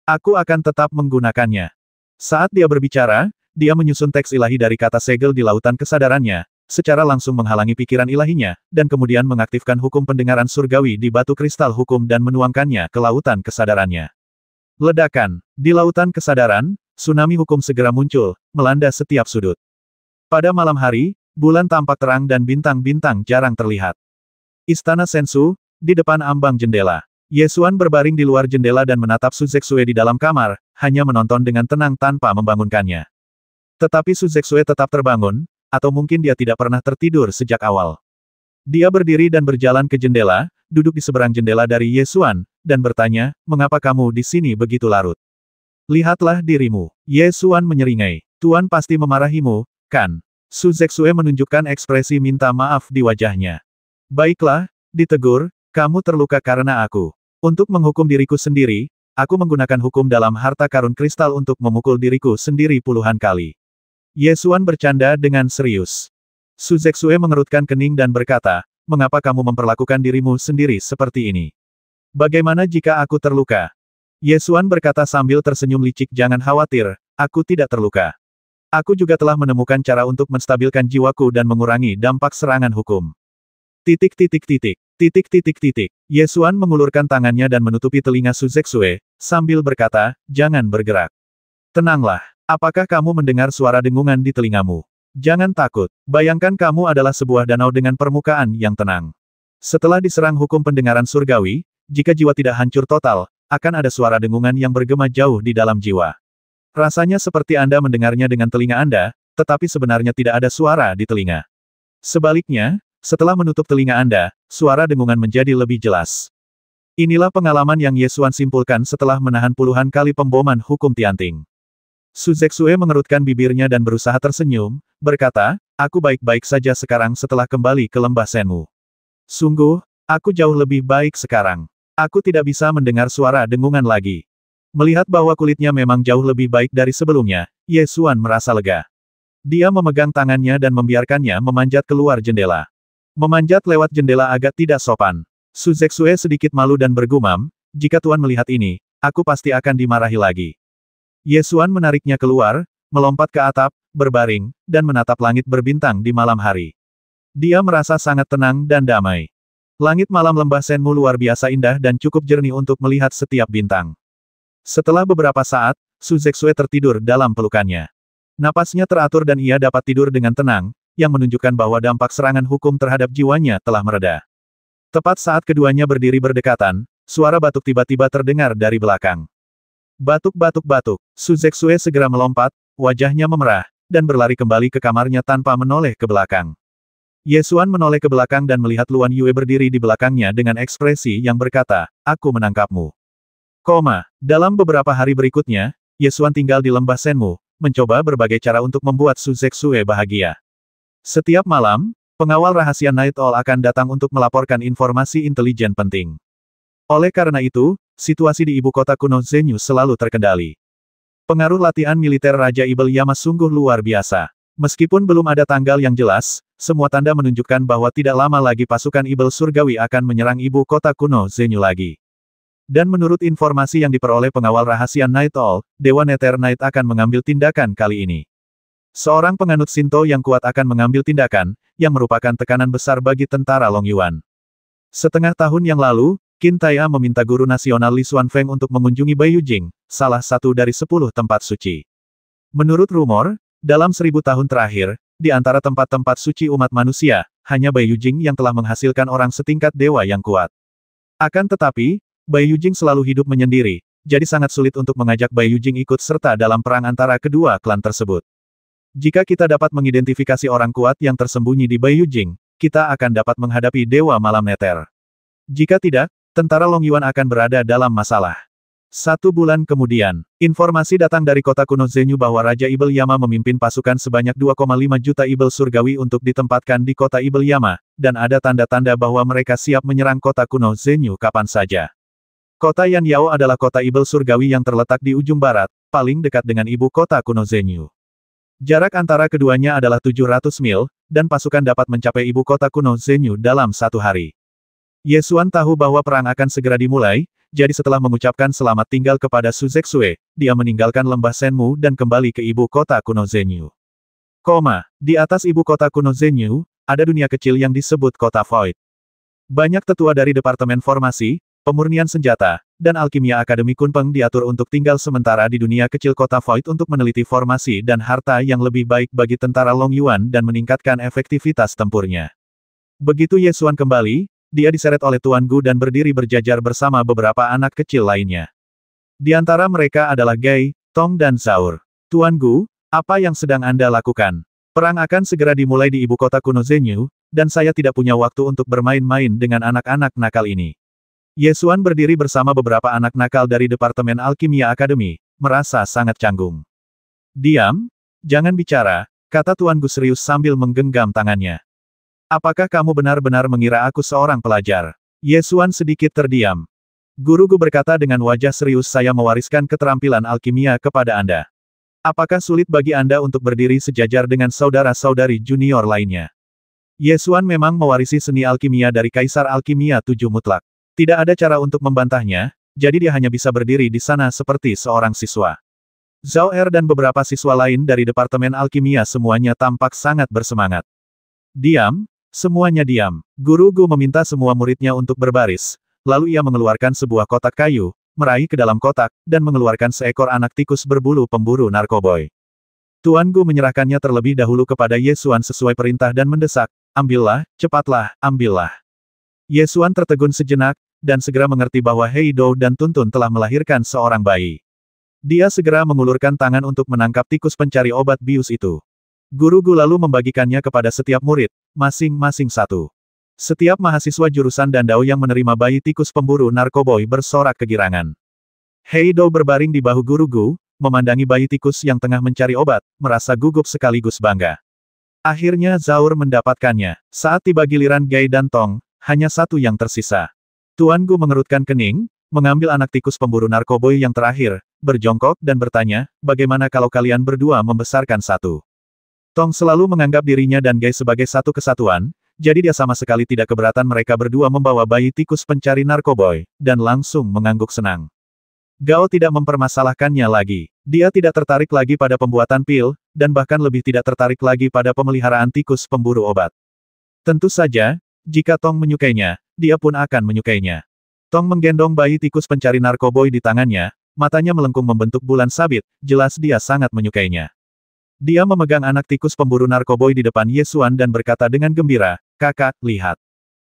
Aku akan tetap menggunakannya. Saat dia berbicara, dia menyusun teks ilahi dari kata segel di lautan kesadarannya, secara langsung menghalangi pikiran ilahinya, dan kemudian mengaktifkan hukum pendengaran surgawi di batu kristal hukum dan menuangkannya ke lautan kesadarannya. Ledakan. Di lautan kesadaran, tsunami hukum segera muncul, melanda setiap sudut. Pada malam hari, bulan tampak terang dan bintang-bintang jarang terlihat. Istana Sensu, di depan ambang jendela. Yesuan berbaring di luar jendela dan menatap Su Zexue di dalam kamar, hanya menonton dengan tenang tanpa membangunkannya. Tetapi Su Zexue tetap terbangun, atau mungkin dia tidak pernah tertidur sejak awal. Dia berdiri dan berjalan ke jendela, duduk di seberang jendela dari Yesuan, dan bertanya, "Mengapa kamu di sini begitu larut? Lihatlah dirimu." Yesuan menyeringai. "Tuan pasti memarahimu, kan?" Su Zexue menunjukkan ekspresi minta maaf di wajahnya. "Baiklah," ditegur, "kamu terluka karena aku. Untuk menghukum diriku sendiri, aku menggunakan hukum dalam harta karun kristal untuk memukul diriku sendiri puluhan kali." Yesuan bercanda dengan serius. Su Zexue mengerutkan kening dan berkata, "Mengapa kamu memperlakukan dirimu sendiri seperti ini? Bagaimana jika aku terluka?" Yesuan berkata sambil tersenyum licik, "Jangan khawatir, aku tidak terluka. Aku juga telah menemukan cara untuk menstabilkan jiwaku dan mengurangi dampak serangan hukum." Titik. Yesuan mengulurkan tangannya dan menutupi telinga Su Zexue, sambil berkata, "Jangan bergerak. Tenanglah. Apakah kamu mendengar suara dengungan di telingamu? Jangan takut. Bayangkan kamu adalah sebuah danau dengan permukaan yang tenang. Setelah diserang hukum pendengaran surgawi, jika jiwa tidak hancur total, akan ada suara dengungan yang bergema jauh di dalam jiwa. Rasanya seperti Anda mendengarnya dengan telinga Anda, tetapi sebenarnya tidak ada suara di telinga. Sebaliknya, setelah menutup telinga Anda, suara dengungan menjadi lebih jelas." Inilah pengalaman yang Yesuan simpulkan setelah menahan puluhan kali pemboman hukum Tianting. Su Zexue mengerutkan bibirnya dan berusaha tersenyum, berkata, "Aku baik-baik saja sekarang setelah kembali ke lembah Senmu. Sungguh, aku jauh lebih baik sekarang. Aku tidak bisa mendengar suara dengungan lagi." Melihat bahwa kulitnya memang jauh lebih baik dari sebelumnya, Yesuan merasa lega. Dia memegang tangannya dan membiarkannya memanjat keluar jendela. Memanjat lewat jendela agak tidak sopan. Su Zexue sedikit malu dan bergumam, "Jika Tuan melihat ini, aku pasti akan dimarahi lagi." Yesuan menariknya keluar, melompat ke atap, berbaring, dan menatap langit berbintang di malam hari. Dia merasa sangat tenang dan damai. Langit malam lembah Senmu luar biasa indah dan cukup jernih untuk melihat setiap bintang. Setelah beberapa saat, Su Zexue tertidur dalam pelukannya. Napasnya teratur dan ia dapat tidur dengan tenang, yang menunjukkan bahwa dampak serangan hukum terhadap jiwanya telah mereda. Tepat saat keduanya berdiri berdekatan, suara batuk tiba-tiba terdengar dari belakang. Batuk. Su Zexue segera melompat, wajahnya memerah, dan berlari kembali ke kamarnya tanpa menoleh ke belakang. Yesuan menoleh ke belakang dan melihat Luan Yue berdiri di belakangnya dengan ekspresi yang berkata, "Aku menangkapmu." Dalam beberapa hari berikutnya, Yesuan tinggal di lembah Senmu, mencoba berbagai cara untuk membuat Su Zexue bahagia. Setiap malam, pengawal rahasia Night Owl akan datang untuk melaporkan informasi intelijen penting. Oleh karena itu, situasi di ibu kota kuno Zenyu selalu terkendali. Pengaruh latihan militer Raja Ibel Yama sungguh luar biasa. Meskipun belum ada tanggal yang jelas, semua tanda menunjukkan bahwa tidak lama lagi pasukan Ibel Surgawi akan menyerang ibu kota kuno Zenyu lagi. Dan menurut informasi yang diperoleh pengawal rahasia Night Owl, Dewa Nether Knight akan mengambil tindakan kali ini. Seorang penganut Shinto yang kuat akan mengambil tindakan, yang merupakan tekanan besar bagi tentara Long Yuan. Setengah tahun yang lalu, Qin Tai'a meminta guru nasional Li Xuanfeng untuk mengunjungi Baiyujing, salah satu dari 10 tempat suci. Menurut rumor, dalam 1000 tahun terakhir, di antara tempat-tempat suci umat manusia, hanya Baiyujing yang telah menghasilkan orang setingkat dewa yang kuat. Akan tetapi, Baiyujing selalu hidup menyendiri, jadi sangat sulit untuk mengajak Baiyujing ikut serta dalam perang antara kedua klan tersebut. Jika kita dapat mengidentifikasi orang kuat yang tersembunyi di Baiyujing, kita akan dapat menghadapi Dewa Malam Nether. Jika tidak, tentara Long Yuan akan berada dalam masalah. 1 bulan kemudian, informasi datang dari kota kuno Zenyu bahwa Raja Ibel Yama memimpin pasukan sebanyak 2,5 juta Ibel Surgawi untuk ditempatkan di kota Ibel Yama, dan ada tanda-tanda bahwa mereka siap menyerang kota kuno Zenyu kapan saja. Kota Yanyao adalah kota Ibel Surgawi yang terletak di ujung barat, paling dekat dengan ibu kota kuno Zenyu. Jarak antara keduanya adalah 700 mil, dan pasukan dapat mencapai ibu kota kuno Zenyu dalam 1 hari. Yesuan tahu bahwa perang akan segera dimulai, jadi setelah mengucapkan selamat tinggal kepada Suzexue, dia meninggalkan lembah Senmu dan kembali ke ibu kota kuno Zenyu. Di atas ibu kota kuno Zenyu, ada dunia kecil yang disebut kota Void. Banyak tetua dari Departemen Formasi, Pemurnian Senjata, dan Alkimia Akademi Kunpeng diatur untuk tinggal sementara di dunia kecil kota Void untuk meneliti formasi dan harta yang lebih baik bagi tentara Long Yuan dan meningkatkan efektivitas tempurnya. Begitu Ye Xuan kembali, dia diseret oleh Tuan Gu dan berdiri berjajar bersama beberapa anak kecil lainnya. Di antara mereka adalah Gai, Tong dan Zaur. Tuan Gu, apa yang sedang Anda lakukan? Perang akan segera dimulai di ibu kota kuno Zenyu, dan saya tidak punya waktu untuk bermain-main dengan anak-anak nakal ini. Ye Xuan berdiri bersama beberapa anak nakal dari Departemen Alkimia Akademi, merasa sangat canggung. Diam, jangan bicara, kata Tuan Gu serius sambil menggenggam tangannya. Apakah kamu benar-benar mengira aku seorang pelajar? Ye Xuan sedikit terdiam. Guru Gu berkata dengan wajah serius, saya mewariskan keterampilan alkimia kepada Anda. Apakah sulit bagi Anda untuk berdiri sejajar dengan saudara-saudari junior lainnya? Ye Xuan memang mewarisi seni alkimia dari Kaisar Alkimia Tujuh Mutlak. Tidak ada cara untuk membantahnya, jadi dia hanya bisa berdiri di sana seperti seorang siswa. Zhao Er dan beberapa siswa lain dari Departemen Alkimia semuanya tampak sangat bersemangat. Diam, semuanya diam. Guru Gu meminta semua muridnya untuk berbaris, lalu ia mengeluarkan sebuah kotak kayu, meraih ke dalam kotak, dan mengeluarkan seekor anak tikus berbulu pemburu narkoboy. Tuan Gu menyerahkannya terlebih dahulu kepada Ye Xuan sesuai perintah dan mendesak, ambillah, cepatlah, ambillah. Ye Xuan tertegun sejenak, dan segera mengerti bahwa Hei Dou dan Tuntun telah melahirkan seorang bayi. Dia segera mengulurkan tangan untuk menangkap tikus pencari obat bius itu. Guru Gu lalu membagikannya kepada setiap murid, masing-masing satu. Setiap mahasiswa jurusan Dandao yang menerima bayi tikus pemburu narkoboy bersorak kegirangan. Hei Dou berbaring di bahu Guru Gu, memandangi bayi tikus yang tengah mencari obat, merasa gugup sekaligus bangga. Akhirnya Zaur mendapatkannya. Saat tiba giliran Gai dan Tong, hanya satu yang tersisa. Tuan Gu mengerutkan kening, mengambil anak tikus pemburu narkoboy yang terakhir, berjongkok dan bertanya, bagaimana kalau kalian berdua membesarkan satu? Tong selalu menganggap dirinya dan Gai sebagai satu kesatuan, jadi dia sama sekali tidak keberatan mereka berdua membawa bayi tikus pencari narkoboy, dan langsung mengangguk senang. Gao tidak mempermasalahkannya lagi. Dia tidak tertarik lagi pada pembuatan pil, dan bahkan lebih tidak tertarik lagi pada pemeliharaan tikus pemburu obat. Tentu saja, jika Tong menyukainya, dia pun akan menyukainya. Tong menggendong bayi tikus pencari narkoboy di tangannya, matanya melengkung membentuk bulan sabit, jelas dia sangat menyukainya. Dia memegang anak tikus pemburu narkoboy di depan Ye Xuan dan berkata dengan gembira, kakak, lihat.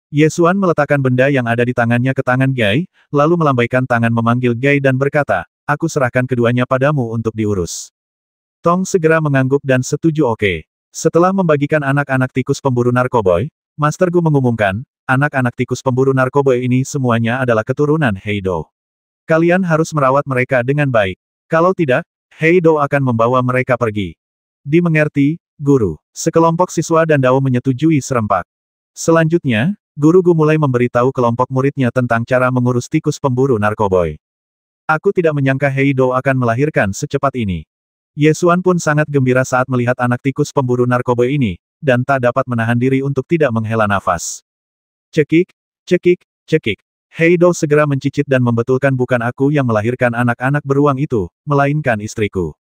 Ye Xuan meletakkan benda yang ada di tangannya ke tangan Gai, lalu melambaikan tangan memanggil Gai dan berkata, aku serahkan keduanya padamu untuk diurus. Tong segera mengangguk dan setuju oke. Setelah membagikan anak-anak tikus pemburu narkoboy, Master Gu mengumumkan, anak-anak tikus pemburu narkoboy ini semuanya adalah keturunan Hei Dou. Kalian harus merawat mereka dengan baik. Kalau tidak, Hei Dou akan membawa mereka pergi. Dimengerti, Guru. Sekelompok siswa Dandao menyetujui serempak. Selanjutnya, Guru Gu mulai memberitahu kelompok muridnya tentang cara mengurus tikus pemburu narkoboy. Aku tidak menyangka Hei Dou akan melahirkan secepat ini. Ye Xuan pun sangat gembira saat melihat anak tikus pemburu narkoboy ini, dan tak dapat menahan diri untuk tidak menghela nafas. Cekik, cekik, cekik. Hei Dou segera mencicit dan membetulkan bukan aku yang melahirkan anak-anak beruang itu, melainkan istriku.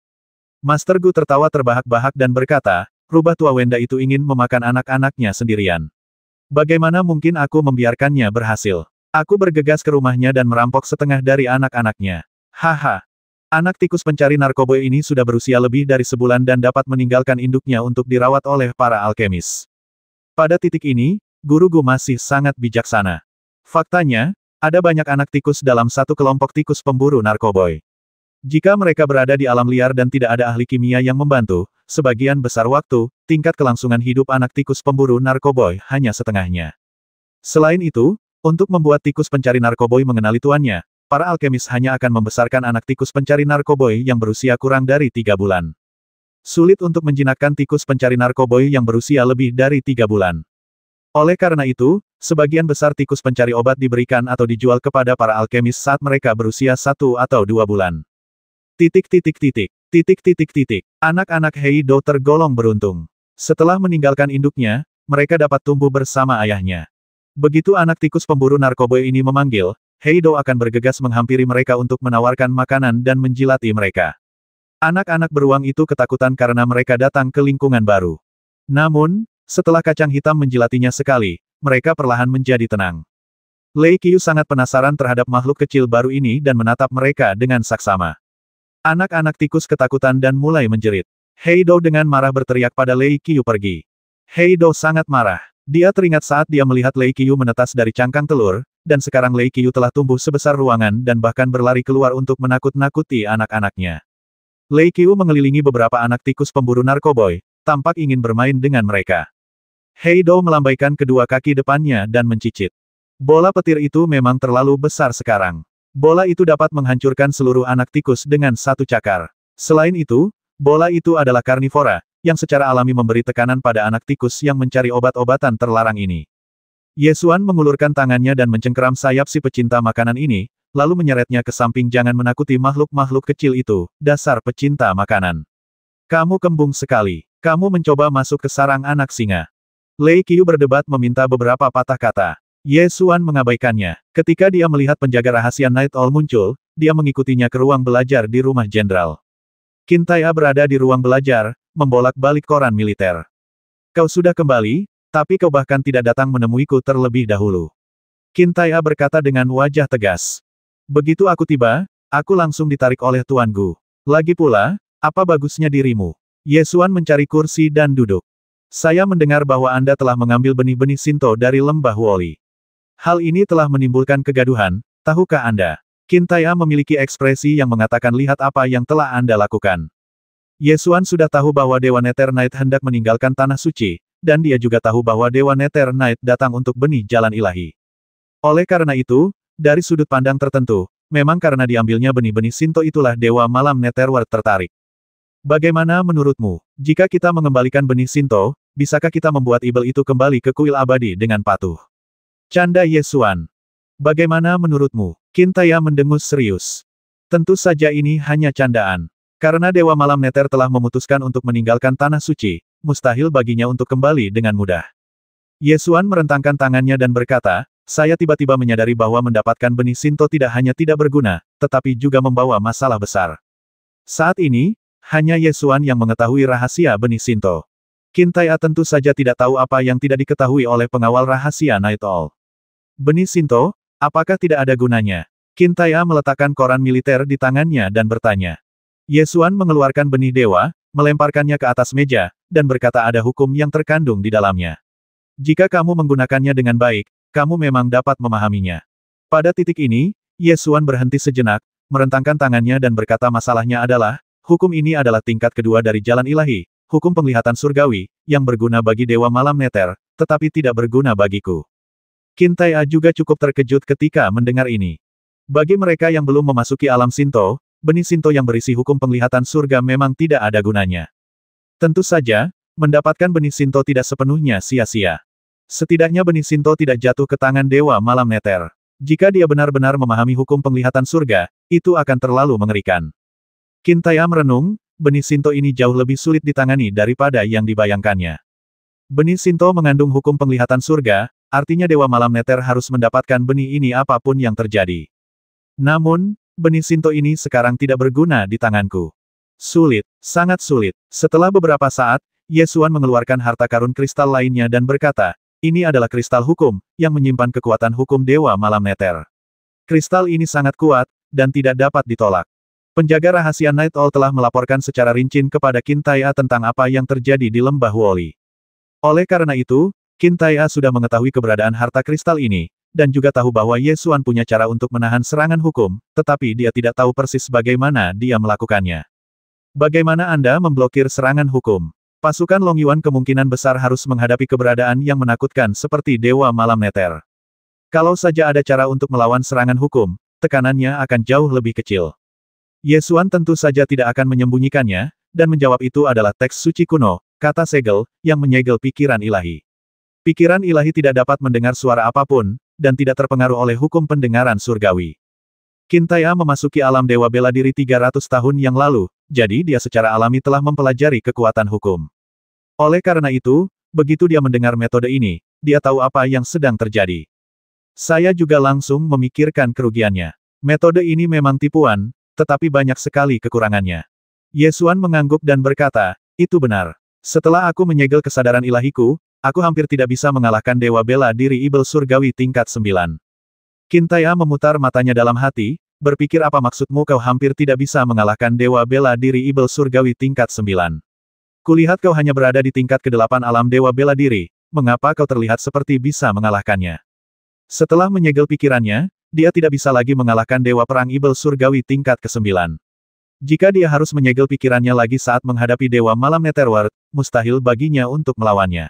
Master Gu tertawa terbahak-bahak dan berkata, rubah tua Wenda itu ingin memakan anak-anaknya sendirian. Bagaimana mungkin aku membiarkannya berhasil? Aku bergegas ke rumahnya dan merampok setengah dari anak-anaknya. Haha. Anak tikus pencari narkoboy ini sudah berusia lebih dari sebulan dan dapat meninggalkan induknya untuk dirawat oleh para alkemis. Pada titik ini, Guru Gu masih sangat bijaksana. Faktanya, ada banyak anak tikus dalam satu kelompok tikus pemburu narkoboy. Jika mereka berada di alam liar dan tidak ada ahli kimia yang membantu, sebagian besar waktu, tingkat kelangsungan hidup anak tikus pemburu narkoboy hanya setengahnya. Selain itu, untuk membuat tikus pencari narkoboy mengenali tuannya, para alkemis hanya akan membesarkan anak tikus pencari narkoboy yang berusia kurang dari 3 bulan. Sulit untuk menjinakkan tikus pencari narkoboy yang berusia lebih dari 3 bulan. Oleh karena itu, sebagian besar tikus pencari obat diberikan atau dijual kepada para alkemis saat mereka berusia 1 atau 2 bulan. Anak-anak Hei Dou tergolong beruntung. Setelah meninggalkan induknya, mereka dapat tumbuh bersama ayahnya. Begitu anak tikus pemburu narkoboy ini memanggil, Heido akan bergegas menghampiri mereka untuk menawarkan makanan dan menjilati mereka. Anak-anak beruang itu ketakutan karena mereka datang ke lingkungan baru. Namun, setelah kacang hitam menjilatinya sekali, mereka perlahan menjadi tenang. Lei Qiu sangat penasaran terhadap makhluk kecil baru ini dan menatap mereka dengan saksama. Anak-anak tikus ketakutan dan mulai menjerit. Heido dengan marah berteriak pada Lei Qiu pergi. Heido sangat marah. Dia teringat saat dia melihat Lei Qiu menetas dari cangkang telur, dan sekarang Lei Qiu telah tumbuh sebesar ruangan dan bahkan berlari keluar untuk menakut-nakuti anak-anaknya. Lei Qiu mengelilingi beberapa anak tikus pemburu narkoboy, tampak ingin bermain dengan mereka. Heido melambaikan kedua kaki depannya dan mencicit. Bola petir itu memang terlalu besar sekarang. Bola itu dapat menghancurkan seluruh anak tikus dengan satu cakar. Selain itu, bola itu adalah karnivora, yang secara alami memberi tekanan pada anak tikus yang mencari obat-obatan terlarang ini. Ye Xuan mengulurkan tangannya dan mencengkeram sayap si pecinta makanan ini, lalu menyeretnya ke samping. Jangan menakuti makhluk-makhluk kecil itu, dasar pecinta makanan. Kamu kembung sekali. Kamu mencoba masuk ke sarang anak singa. Lei Qiu berdebat meminta beberapa patah kata. Ye Xuan mengabaikannya. Ketika dia melihat penjaga rahasia Night Owl muncul, dia mengikutinya ke ruang belajar di rumah jenderal. Qin Tai'a berada di ruang belajar, membolak-balik koran militer. Kau sudah kembali, tapi kau bahkan tidak datang menemuiku terlebih dahulu. Qin Tai'a berkata dengan wajah tegas. Begitu aku tiba, aku langsung ditarik oleh Tuan Gu. Lagi pula, apa bagusnya dirimu? Ye Xuan mencari kursi dan duduk. Saya mendengar bahwa Anda telah mengambil benih-benih Shinto dari lembah Woli. Hal ini telah menimbulkan kegaduhan, tahukah Anda? Qin Tai'a memiliki ekspresi yang mengatakan lihat apa yang telah Anda lakukan. Ye Xuan sudah tahu bahwa Dewa Nether Knight hendak meninggalkan Tanah Suci, dan dia juga tahu bahwa Dewa Nether Knight datang untuk benih jalan ilahi. Oleh karena itu, dari sudut pandang tertentu, memang karena diambilnya benih-benih Shinto itulah Dewa Malam Netherworld tertarik. Bagaimana menurutmu, jika kita mengembalikan benih Shinto, bisakah kita membuat Ibel itu kembali ke kuil abadi dengan patuh? Canda Ye Xuan. Bagaimana menurutmu? Qin Tai'a mendengus serius. Tentu saja ini hanya candaan. Karena Dewa Malam Nether telah memutuskan untuk meninggalkan Tanah Suci, mustahil baginya untuk kembali dengan mudah. Ye Xuan merentangkan tangannya dan berkata, saya tiba-tiba menyadari bahwa mendapatkan benih Shinto tidak hanya tidak berguna, tetapi juga membawa masalah besar. Saat ini, hanya Ye Xuan yang mengetahui rahasia benih Shinto. Qin Tai'a tentu saja tidak tahu apa yang tidak diketahui oleh pengawal rahasia Night Owl. Benih Shinto, apakah tidak ada gunanya? Qin Tai'a meletakkan koran militer di tangannya dan bertanya. Ye Xuan mengeluarkan benih dewa, melemparkannya ke atas meja, dan berkata ada hukum yang terkandung di dalamnya. Jika kamu menggunakannya dengan baik, kamu memang dapat memahaminya. Pada titik ini, Ye Xuan berhenti sejenak, merentangkan tangannya dan berkata masalahnya adalah, hukum ini adalah tingkat kedua dari jalan ilahi, hukum penglihatan surgawi, yang berguna bagi Dewa Malam Nether, tetapi tidak berguna bagiku. Qin Tai'a juga cukup terkejut ketika mendengar ini. Bagi mereka yang belum memasuki alam Shinto, benih Shinto yang berisi hukum penglihatan surga memang tidak ada gunanya. Tentu saja, mendapatkan benih Shinto tidak sepenuhnya sia-sia. Setidaknya benih Shinto tidak jatuh ke tangan Dewa Malam Nether. Jika dia benar-benar memahami hukum penglihatan surga, itu akan terlalu mengerikan. Qin Tai'a merenung, benih Shinto ini jauh lebih sulit ditangani daripada yang dibayangkannya. Benih Shinto mengandung hukum penglihatan surga, artinya Dewa Malam Nether harus mendapatkan benih ini apapun yang terjadi. Namun, benih Shinto ini sekarang tidak berguna di tanganku. Sulit, sangat sulit. Setelah beberapa saat, Ye Xuan mengeluarkan harta karun kristal lainnya dan berkata, ini adalah kristal hukum, yang menyimpan kekuatan hukum Dewa Malam Nether. Kristal ini sangat kuat, dan tidak dapat ditolak. Penjaga rahasia Night Owl telah melaporkan secara rinci kepada Qin Tai'a tentang apa yang terjadi di lembah Woli. Oleh karena itu, Qin Tai'a sudah mengetahui keberadaan harta kristal ini, dan juga tahu bahwa Ye Xuan punya cara untuk menahan serangan hukum, tetapi dia tidak tahu persis bagaimana dia melakukannya. Bagaimana Anda memblokir serangan hukum? Pasukan Long Yuan kemungkinan besar harus menghadapi keberadaan yang menakutkan seperti Dewa Malam Nether. Kalau saja ada cara untuk melawan serangan hukum, tekanannya akan jauh lebih kecil. Ye Xuan tentu saja tidak akan menyembunyikannya, dan menjawab itu adalah teks suci kuno, kata segel, yang menyegel pikiran ilahi. Pikiran ilahi tidak dapat mendengar suara apapun, dan tidak terpengaruh oleh hukum pendengaran surgawi. Qin Tai'a memasuki alam dewa bela diri 300 tahun yang lalu, jadi dia secara alami telah mempelajari kekuatan hukum. Oleh karena itu, begitu dia mendengar metode ini, dia tahu apa yang sedang terjadi. Saya juga langsung memikirkan kerugiannya. Metode ini memang tipuan, tetapi banyak sekali kekurangannya. Ye Xuan mengangguk dan berkata, itu benar. Setelah aku menyegel kesadaran ilahiku, aku hampir tidak bisa mengalahkan Dewa Bela Diri Ibel Surgawi tingkat 9. Qintaya memutar matanya dalam hati, berpikir apa maksudmu kau hampir tidak bisa mengalahkan Dewa Bela Diri Ibel Surgawi tingkat 9. Kulihat kau hanya berada di tingkat ke-8 alam Dewa Bela Diri, mengapa kau terlihat seperti bisa mengalahkannya? Setelah menyegel pikirannya, dia tidak bisa lagi mengalahkan Dewa Perang Ibel Surgawi tingkat ke-9. Jika dia harus menyegel pikirannya lagi saat menghadapi Dewa Malam Netherworld, mustahil baginya untuk melawannya.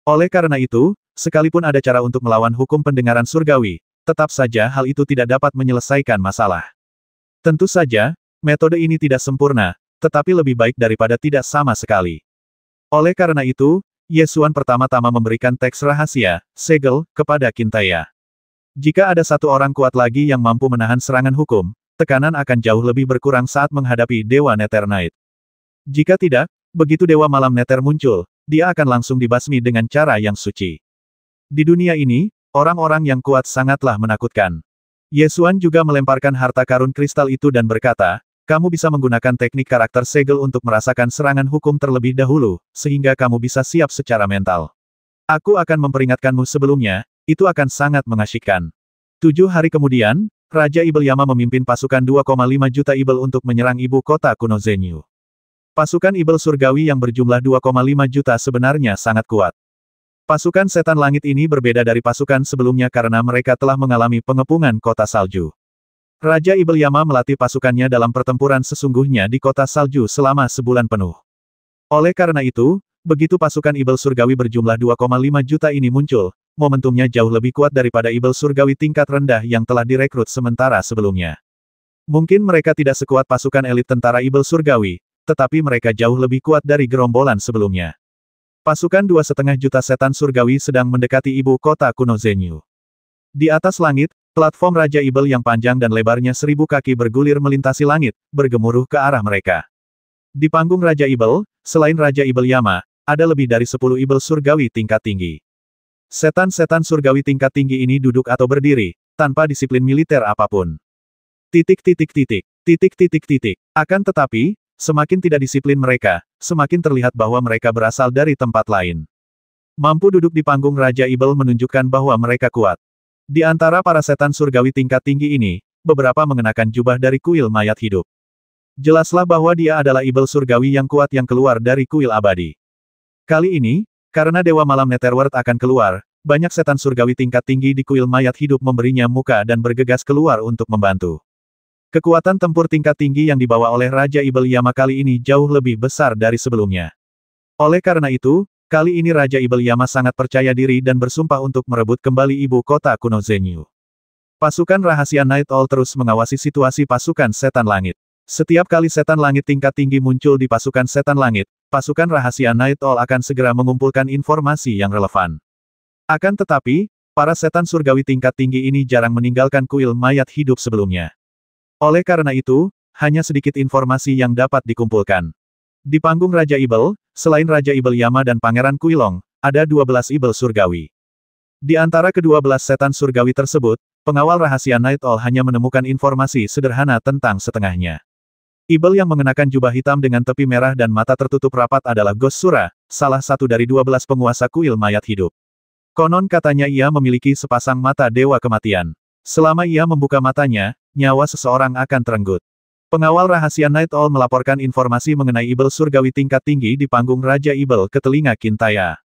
Oleh karena itu, sekalipun ada cara untuk melawan hukum pendengaran surgawi, tetap saja hal itu tidak dapat menyelesaikan masalah. Tentu saja, metode ini tidak sempurna, tetapi lebih baik daripada tidak sama sekali. Oleh karena itu, Ye Xuan pertama-tama memberikan teks rahasia, segel, kepada Qintaya. Jika ada satu orang kuat lagi yang mampu menahan serangan hukum, tekanan akan jauh lebih berkurang saat menghadapi Dewa Nether Knight. Jika tidak, begitu Dewa Malam Nether muncul, dia akan langsung dibasmi dengan cara yang suci. Di dunia ini, orang-orang yang kuat sangatlah menakutkan. Ye Xuan juga melemparkan harta karun kristal itu dan berkata, kamu bisa menggunakan teknik karakter segel untuk merasakan serangan hukum terlebih dahulu, sehingga kamu bisa siap secara mental. Aku akan memperingatkanmu sebelumnya, itu akan sangat mengasyikkan. 7 hari kemudian, Raja Ibel Yama memimpin pasukan 2,5 juta Ibel untuk menyerang ibu kota kuno Zenyu. Pasukan Ibel Surgawi yang berjumlah 2,5 juta sebenarnya sangat kuat. Pasukan setan langit ini berbeda dari pasukan sebelumnya karena mereka telah mengalami pengepungan kota salju. Raja Ibel Yama melatih pasukannya dalam pertempuran sesungguhnya di kota salju selama sebulan penuh. Oleh karena itu, begitu pasukan Ibel Surgawi berjumlah 2,5 juta ini muncul, momentumnya jauh lebih kuat daripada Ibel Surgawi tingkat rendah yang telah direkrut sementara sebelumnya. Mungkin mereka tidak sekuat pasukan elit tentara Ibel Surgawi, tetapi mereka jauh lebih kuat dari gerombolan sebelumnya. Pasukan 2,5 juta setan surgawi sedang mendekati ibu kota kuno Zenyu. Di atas langit, platform Raja Ibel yang panjang dan lebarnya 1000 kaki bergulir melintasi langit, bergemuruh ke arah mereka. Di panggung Raja Ibel, selain Raja Ibel Yama, ada lebih dari 10 Ibel surgawi tingkat tinggi. Setan-setan surgawi tingkat tinggi ini duduk atau berdiri, tanpa disiplin militer apapun. Akan tetapi, semakin tidak disiplin mereka, semakin terlihat bahwa mereka berasal dari tempat lain. Mampu duduk di panggung Raja Ibel menunjukkan bahwa mereka kuat. Di antara para setan surgawi tingkat tinggi ini, beberapa mengenakan jubah dari kuil mayat hidup. Jelaslah bahwa dia adalah Ibel surgawi yang kuat yang keluar dari kuil abadi. Kali ini, karena Dewa Malam Netherworld akan keluar, banyak setan surgawi tingkat tinggi di kuil mayat hidup memberinya muka dan bergegas keluar untuk membantu. Kekuatan tempur tingkat tinggi yang dibawa oleh Raja Ibel Yama kali ini jauh lebih besar dari sebelumnya. Oleh karena itu, kali ini Raja Ibel Yama sangat percaya diri dan bersumpah untuk merebut kembali ibu kota kuno Zenyu. Pasukan rahasia Night Owl terus mengawasi situasi pasukan setan langit. Setiap kali setan langit tingkat tinggi muncul di pasukan setan langit, pasukan rahasia Night Owl akan segera mengumpulkan informasi yang relevan. Akan tetapi, para setan surgawi tingkat tinggi ini jarang meninggalkan kuil mayat hidup sebelumnya. Oleh karena itu, hanya sedikit informasi yang dapat dikumpulkan. Di panggung Raja Ibel, selain Raja Ibel Yama dan Pangeran Kuilong, ada 12 Ibel surgawi. Di antara ke-12 setan surgawi tersebut, pengawal rahasia Night Owl hanya menemukan informasi sederhana tentang setengahnya. Ibel yang mengenakan jubah hitam dengan tepi merah dan mata tertutup rapat adalah Ghost Sura, salah satu dari 12 penguasa kuil mayat hidup. Konon katanya ia memiliki sepasang mata dewa kematian. Selama ia membuka matanya, nyawa seseorang akan terenggut. Pengawal rahasia Night Owl melaporkan informasi mengenai Ibel surgawi tingkat tinggi di panggung Raja Ibel ke telinga Qintaya.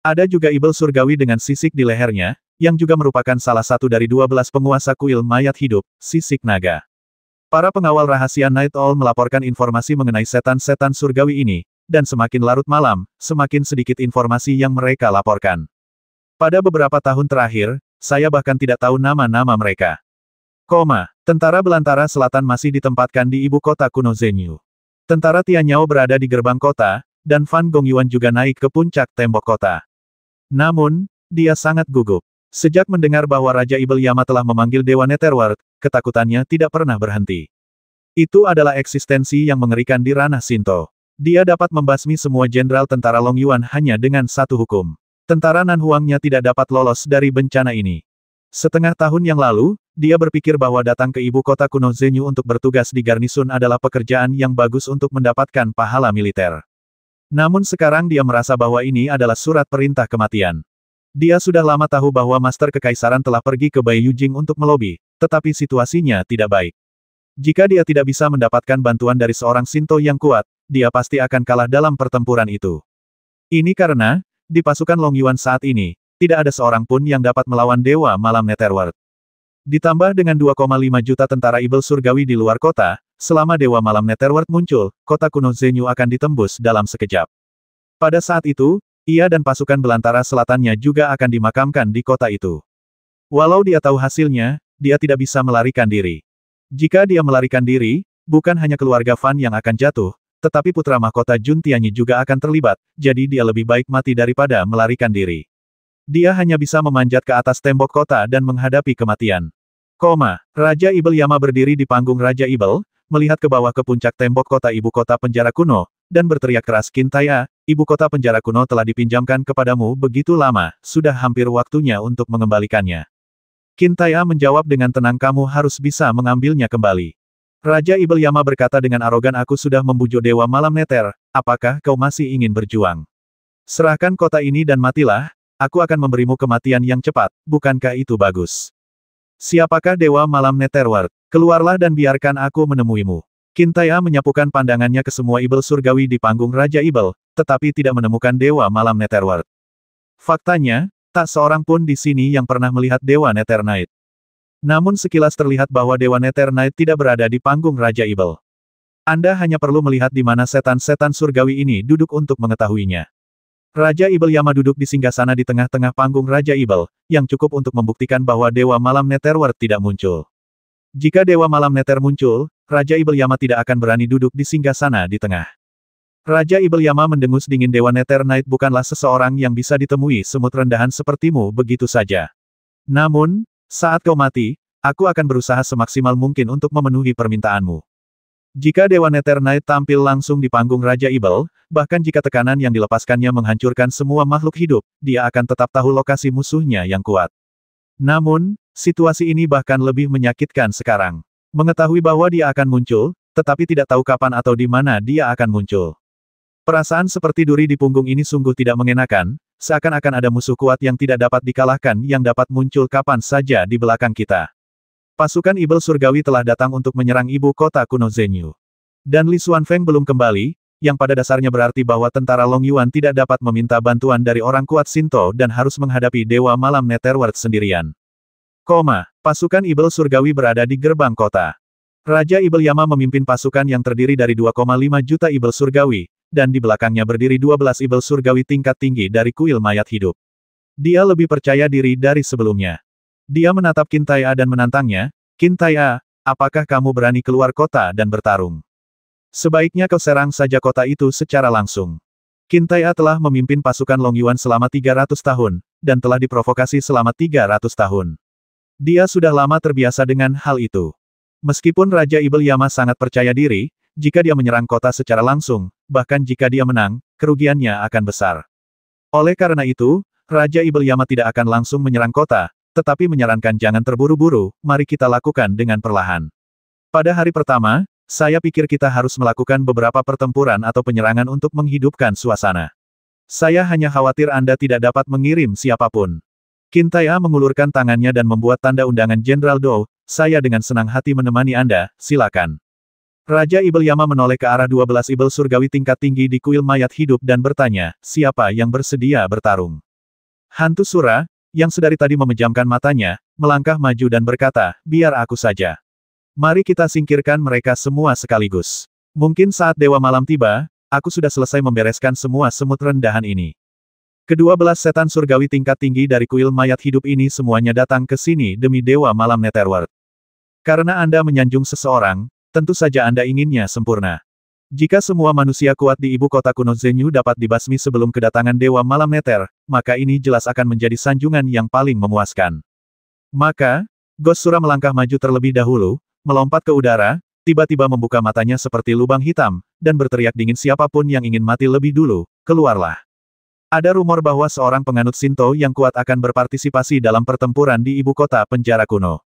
Ada juga Ibel surgawi dengan sisik di lehernya, yang juga merupakan salah satu dari 12 penguasa kuil mayat hidup, sisik naga. Para pengawal rahasia Night Owl melaporkan informasi mengenai setan-setan surgawi ini, dan semakin larut malam, semakin sedikit informasi yang mereka laporkan. Pada beberapa tahun terakhir, saya bahkan tidak tahu nama-nama mereka. Tentara Belantara Selatan masih ditempatkan di ibu kota kuno Zenyu. Tentara Tianyao berada di gerbang kota, dan Fan Gongyuan juga naik ke puncak tembok kota. Namun, dia sangat gugup. Sejak mendengar bahwa Raja Ibel Yama telah memanggil Dewa Netherworld, ketakutannya tidak pernah berhenti. Itu adalah eksistensi yang mengerikan di ranah Shinto. Dia dapat membasmi semua jenderal tentara Long Yuan hanya dengan satu hukum. Tentara Nan Huangnya tidak dapat lolos dari bencana ini. Setengah tahun yang lalu, dia berpikir bahwa datang ke ibu kota kuno Zenyu untuk bertugas di garnisun adalah pekerjaan yang bagus untuk mendapatkan pahala militer. Namun sekarang dia merasa bahwa ini adalah surat perintah kematian. Dia sudah lama tahu bahwa Master Kekaisaran telah pergi ke Bai Yujing untuk melobi, tetapi situasinya tidak baik. Jika dia tidak bisa mendapatkan bantuan dari seorang Shinto yang kuat, dia pasti akan kalah dalam pertempuran itu. Ini karena, di pasukan Long Yuan saat ini, tidak ada seorang pun yang dapat melawan Dewa Malam Netherworld. Ditambah dengan 2,5 juta tentara Ibel Surgawi di luar kota, selama Dewa Malam Netherworld muncul, kota kuno Zenyu akan ditembus dalam sekejap. Pada saat itu, ia dan pasukan belantara selatannya juga akan dimakamkan di kota itu. Walau dia tahu hasilnya, dia tidak bisa melarikan diri. Jika dia melarikan diri, bukan hanya keluarga Fan yang akan jatuh, tetapi putra mahkota Jun Tianyi juga akan terlibat, jadi dia lebih baik mati daripada melarikan diri. Dia hanya bisa memanjat ke atas tembok kota dan menghadapi kematian. Raja Ibel Yama berdiri di panggung Raja Ibel, melihat ke bawah ke puncak tembok kota ibu kota penjara kuno, dan berteriak keras, Kintaya, ibu kota penjara kuno telah dipinjamkan kepadamu begitu lama, sudah hampir waktunya untuk mengembalikannya. Kintaya menjawab dengan tenang, kamu harus bisa mengambilnya kembali. Raja Ibel Yama berkata dengan arogan, aku sudah membujuk Dewa Malam Nether, apakah kau masih ingin berjuang? Serahkan kota ini dan matilah. Aku akan memberimu kematian yang cepat, bukankah itu bagus? Siapakah Dewa Malam Netherworld? Keluarlah dan biarkan aku menemuimu. Kintaya menyapukan pandangannya ke semua Ibel Surgawi di panggung Raja Ibel, tetapi tidak menemukan Dewa Malam Netherworld. Faktanya, tak seorang pun di sini yang pernah melihat Dewa Nether Knight. Namun sekilas terlihat bahwa Dewa Nether Knight tidak berada di panggung Raja Ibel. Anda hanya perlu melihat di mana setan-setan surgawi ini duduk untuk mengetahuinya. Raja Ibel Yama duduk di singgasana di tengah-tengah panggung Raja Ibel, yang cukup untuk membuktikan bahwa Dewa Malam Netherworld tidak muncul. Jika Dewa Malam Nether muncul, Raja Ibel Yama tidak akan berani duduk di singgasana di tengah. Raja Ibel Yama mendengus dingin, Dewa Nether Knight bukanlah seseorang yang bisa ditemui semut rendahan sepertimu begitu saja. Namun, saat kau mati, aku akan berusaha semaksimal mungkin untuk memenuhi permintaanmu. Jika Dewa Nether Knight tampil langsung di panggung Raja Ibel, bahkan jika tekanan yang dilepaskannya menghancurkan semua makhluk hidup, dia akan tetap tahu lokasi musuhnya yang kuat. Namun, situasi ini bahkan lebih menyakitkan sekarang. Mengetahui bahwa dia akan muncul, tetapi tidak tahu kapan atau di mana dia akan muncul. Perasaan seperti duri di punggung ini sungguh tidak mengenakan, seakan-akan ada musuh kuat yang tidak dapat dikalahkan yang dapat muncul kapan saja di belakang kita. Pasukan Ibel Surgawi telah datang untuk menyerang ibu kota kuno Zenyu. Dan Li Xuanfeng belum kembali, yang pada dasarnya berarti bahwa tentara Long Yuan tidak dapat meminta bantuan dari orang kuat Shinto dan harus menghadapi Dewa Malam Netherworld sendirian. Pasukan Ibel Surgawi berada di gerbang kota. Raja Ibel Yama memimpin pasukan yang terdiri dari 2,5 juta Ibel Surgawi, dan di belakangnya berdiri 12 Ibel Surgawi tingkat tinggi dari kuil mayat hidup. Dia lebih percaya diri dari sebelumnya. Dia menatap Kintaya dan menantangnya, Kintaya, apakah kamu berani keluar kota dan bertarung? Sebaiknya kau serang saja kota itu secara langsung. Kintaya telah memimpin pasukan Long Yuan selama 300 tahun, dan telah diprovokasi selama 300 tahun. Dia sudah lama terbiasa dengan hal itu. Meskipun Raja Ibel Yama sangat percaya diri, jika dia menyerang kota secara langsung, bahkan jika dia menang, kerugiannya akan besar. Oleh karena itu, Raja Ibel Yama tidak akan langsung menyerang kota, tetapi menyarankan jangan terburu-buru, mari kita lakukan dengan perlahan. Pada hari pertama, saya pikir kita harus melakukan beberapa pertempuran atau penyerangan untuk menghidupkan suasana. Saya hanya khawatir Anda tidak dapat mengirim siapapun. Kintaya mengulurkan tangannya dan membuat tanda undangan Jenderal Dou, saya dengan senang hati menemani Anda, silakan. Raja Ibel Yama menoleh ke arah 12 Ibel Surgawi tingkat tinggi di kuil mayat hidup dan bertanya, siapa yang bersedia bertarung? Hantu Sura, yang sedari tadi memejamkan matanya, melangkah maju dan berkata, biar aku saja. Mari kita singkirkan mereka semua sekaligus. Mungkin saat Dewa Malam tiba, aku sudah selesai membereskan semua semut rendahan ini. Kedua belas setan surgawi tingkat tinggi dari kuil mayat hidup ini semuanya datang ke sini demi Dewa Malam Netherworld. Karena Anda menyanjung seseorang, tentu saja Anda inginnya sempurna. Jika semua manusia kuat di ibu kota kuno Zenyu dapat dibasmi sebelum kedatangan Dewa Malam Nether, maka ini jelas akan menjadi sanjungan yang paling memuaskan. Maka, Ghost Sura melangkah maju terlebih dahulu, melompat ke udara, tiba-tiba membuka matanya seperti lubang hitam, dan berteriak dingin, siapapun yang ingin mati lebih dulu, keluarlah. Ada rumor bahwa seorang penganut Shinto yang kuat akan berpartisipasi dalam pertempuran di ibu kota penjara kuno.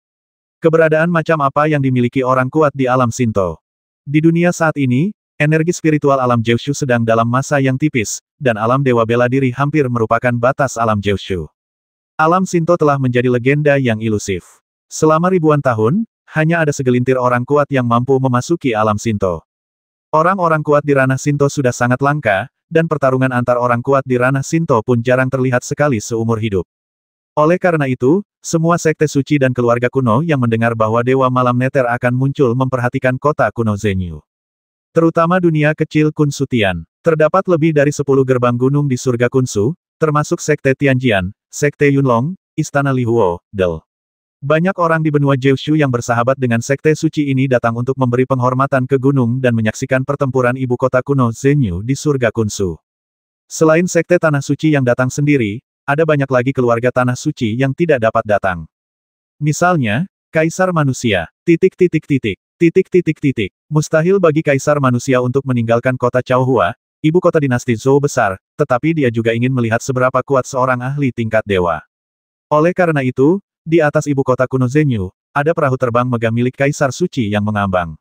Keberadaan macam apa yang dimiliki orang kuat di alam Shinto? Di dunia saat ini, energi spiritual alam Jiushu sedang dalam masa yang tipis, dan alam dewa bela diri hampir merupakan batas alam Jiushu. Alam Shinto telah menjadi legenda yang ilusif. Selama ribuan tahun, hanya ada segelintir orang kuat yang mampu memasuki alam Shinto. Orang-orang kuat di ranah Shinto sudah sangat langka, dan pertarungan antar orang kuat di ranah Shinto pun jarang terlihat sekali seumur hidup. Oleh karena itu, semua sekte suci dan keluarga kuno yang mendengar bahwa Dewa Malam Neter akan muncul memperhatikan kota kuno Zenyu. Terutama dunia kecil Kunsu Tian. Terdapat lebih dari 10 gerbang gunung di surga Kunsu, termasuk sekte Tianjian, sekte Yunlong, istana Lihuo, Del. Banyak orang di benua Jiushu yang bersahabat dengan sekte suci ini datang untuk memberi penghormatan ke gunung dan menyaksikan pertempuran ibu kota kuno Zenyu di surga Kunsu. Selain sekte Tanah Suci yang datang sendiri, ada banyak lagi keluarga Tanah Suci yang tidak dapat datang. Misalnya, Kaisar Manusia, Mustahil bagi Kaisar Manusia untuk meninggalkan kota Chaohua, ibu kota dinasti Zhou besar, tetapi dia juga ingin melihat seberapa kuat seorang ahli tingkat dewa. Oleh karena itu, di atas ibu kota kuno Zenyu, ada perahu terbang megah milik Kaisar Suci yang mengambang.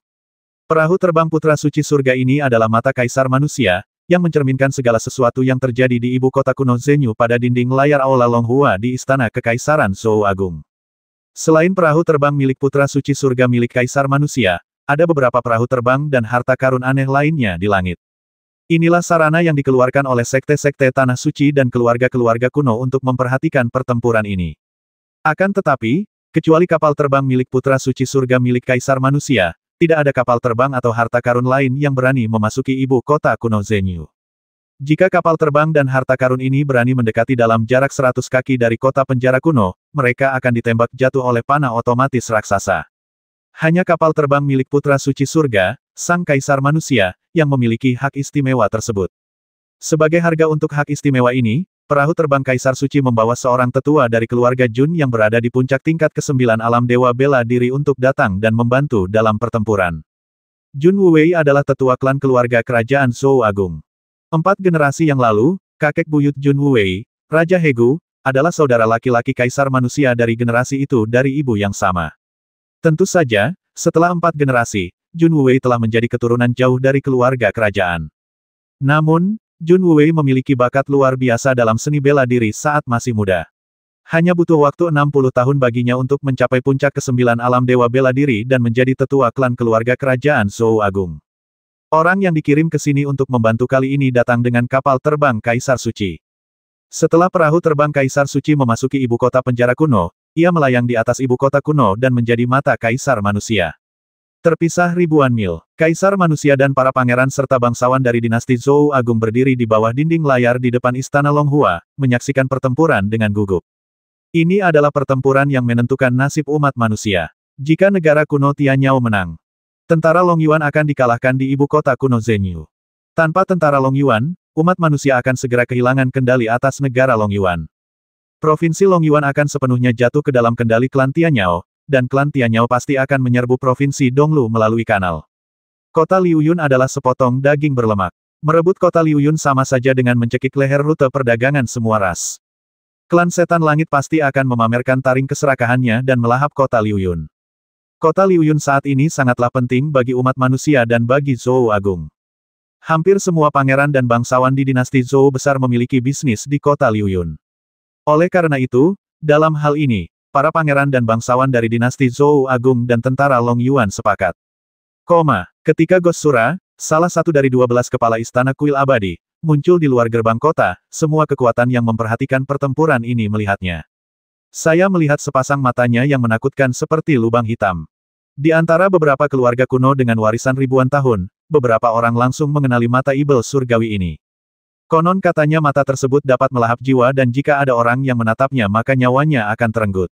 Perahu terbang Putra Suci Surga ini adalah mata Kaisar Manusia, yang mencerminkan segala sesuatu yang terjadi di ibu kota kuno Zenyu pada dinding layar Aula Longhua di Istana Kekaisaran Zhou Agung. Selain perahu terbang milik Putra Suci Surga milik Kaisar Manusia, ada beberapa perahu terbang dan harta karun aneh lainnya di langit. Inilah sarana yang dikeluarkan oleh sekte-sekte Tanah Suci dan keluarga-keluarga kuno untuk memperhatikan pertempuran ini. Akan tetapi, kecuali kapal terbang milik Putra Suci Surga milik Kaisar Manusia, tidak ada kapal terbang atau harta karun lain yang berani memasuki ibu kota kuno Zenyu. Jika kapal terbang dan harta karun ini berani mendekati dalam jarak 100 kaki dari kota penjara kuno, mereka akan ditembak jatuh oleh panah otomatis raksasa. Hanya kapal terbang milik Putra Suci Surga, Sang Kaisar Manusia, yang memiliki hak istimewa tersebut. Sebagai harga untuk hak istimewa ini, perahu terbang Kaisar Suci membawa seorang tetua dari keluarga Jun yang berada di puncak tingkat ke-9 alam dewa bela diri untuk datang dan membantu dalam pertempuran. Jun Wuwei adalah tetua klan keluarga kerajaan Zhou Agung. 4 generasi yang lalu, kakek buyut Jun Wuwei, Raja Hegu, adalah saudara laki-laki Kaisar Manusia dari generasi itu dari ibu yang sama. Tentu saja, setelah 4 generasi, Jun Wuwei telah menjadi keturunan jauh dari keluarga kerajaan. Namun, Jun Wuwei memiliki bakat luar biasa dalam seni bela diri saat masih muda. Hanya butuh waktu 60 tahun baginya untuk mencapai puncak ke-9 alam dewa bela diri dan menjadi tetua klan keluarga kerajaan Zhou Agung. Orang yang dikirim ke sini untuk membantu kali ini datang dengan kapal terbang Kaisar Suci. Setelah perahu terbang Kaisar Suci memasuki ibu kota penjara kuno, ia melayang di atas ibu kota kuno dan menjadi mata Kaisar Manusia. Terpisah ribuan mil, Kaisar Manusia dan para pangeran serta bangsawan dari dinasti Zhou Agung berdiri di bawah dinding layar di depan Istana Longhua, menyaksikan pertempuran dengan gugup. Ini adalah pertempuran yang menentukan nasib umat manusia. Jika negara kuno Tianyao menang, tentara Longyuan akan dikalahkan di ibu kota kuno Zenyu. Tanpa tentara Longyuan, umat manusia akan segera kehilangan kendali atas negara Longyuan. Provinsi Longyuan akan sepenuhnya jatuh ke dalam kendali klan Tianyao, dan klan Tianyao pasti akan menyerbu provinsi Donglu melalui kanal. Kota Liuyun adalah sepotong daging berlemak. Merebut kota Liuyun sama saja dengan mencekik leher rute perdagangan semua ras. Klan Setan Langit pasti akan memamerkan taring keserakahannya dan melahap kota Liuyun. Kota Liuyun saat ini sangatlah penting bagi umat manusia dan bagi Zhou Agung. Hampir semua pangeran dan bangsawan di dinasti Zhou besar memiliki bisnis di kota Liuyun. Oleh karena itu, dalam hal ini, para pangeran dan bangsawan dari dinasti Zhou Agung dan tentara Longyuan sepakat. Ketika Gosura, salah satu dari 12 kepala istana kuil abadi, muncul di luar gerbang kota, semua kekuatan yang memperhatikan pertempuran ini melihatnya. Saya melihat sepasang matanya yang menakutkan seperti lubang hitam. Di antara beberapa keluarga kuno dengan warisan ribuan tahun, beberapa orang langsung mengenali mata ibel surgawi ini. Konon katanya mata tersebut dapat melahap jiwa dan jika ada orang yang menatapnya maka nyawanya akan terenggut.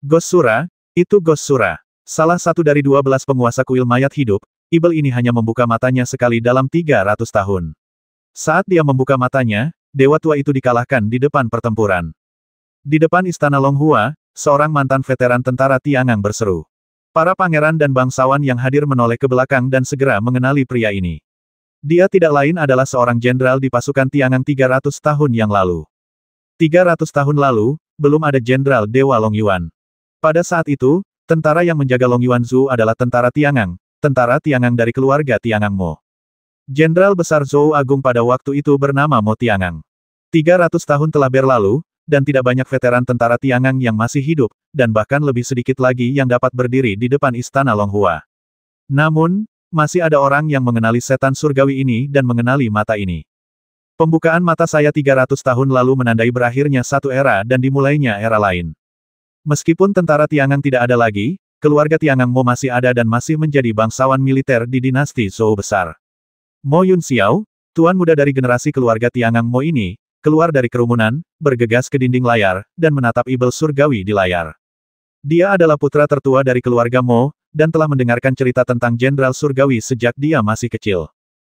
Gosura, itu Gosura. Salah satu dari 12 penguasa kuil mayat hidup, ibel ini hanya membuka matanya sekali dalam 300 tahun. Saat dia membuka matanya, dewa tua itu dikalahkan di depan pertempuran. Di depan istana Longhua, seorang mantan veteran tentara Tiangang berseru. Para pangeran dan bangsawan yang hadir menoleh ke belakang dan segera mengenali pria ini. Dia tidak lain adalah seorang jenderal di pasukan Tiangang 300 tahun yang lalu. 300 tahun lalu, belum ada jenderal Dewa Long Yuan. Pada saat itu, tentara yang menjaga Long Yuan Zhou adalah tentara Tiangang dari keluarga Tiangang Mo. Jenderal besar Zhou Agung pada waktu itu bernama Mo Tiangang. 300 tahun telah berlalu, dan tidak banyak veteran tentara Tiangang yang masih hidup, dan bahkan lebih sedikit lagi yang dapat berdiri di depan istana Longhua. Namun, masih ada orang yang mengenali setan surgawi ini dan mengenali mata ini. Pembukaan mata saya 300 tahun lalu menandai berakhirnya satu era dan dimulainya era lain. Meskipun tentara Tiangang tidak ada lagi, keluarga Tiangang Mo masih ada dan masih menjadi bangsawan militer di dinasti Zhou besar. Mo Yunxiao, tuan muda dari generasi keluarga Tiangang Mo ini, keluar dari kerumunan, bergegas ke dinding layar, dan menatap ibel surgawi di layar. Dia adalah putra tertua dari keluarga Mo, dan telah mendengarkan cerita tentang Jenderal Surgawi sejak dia masih kecil.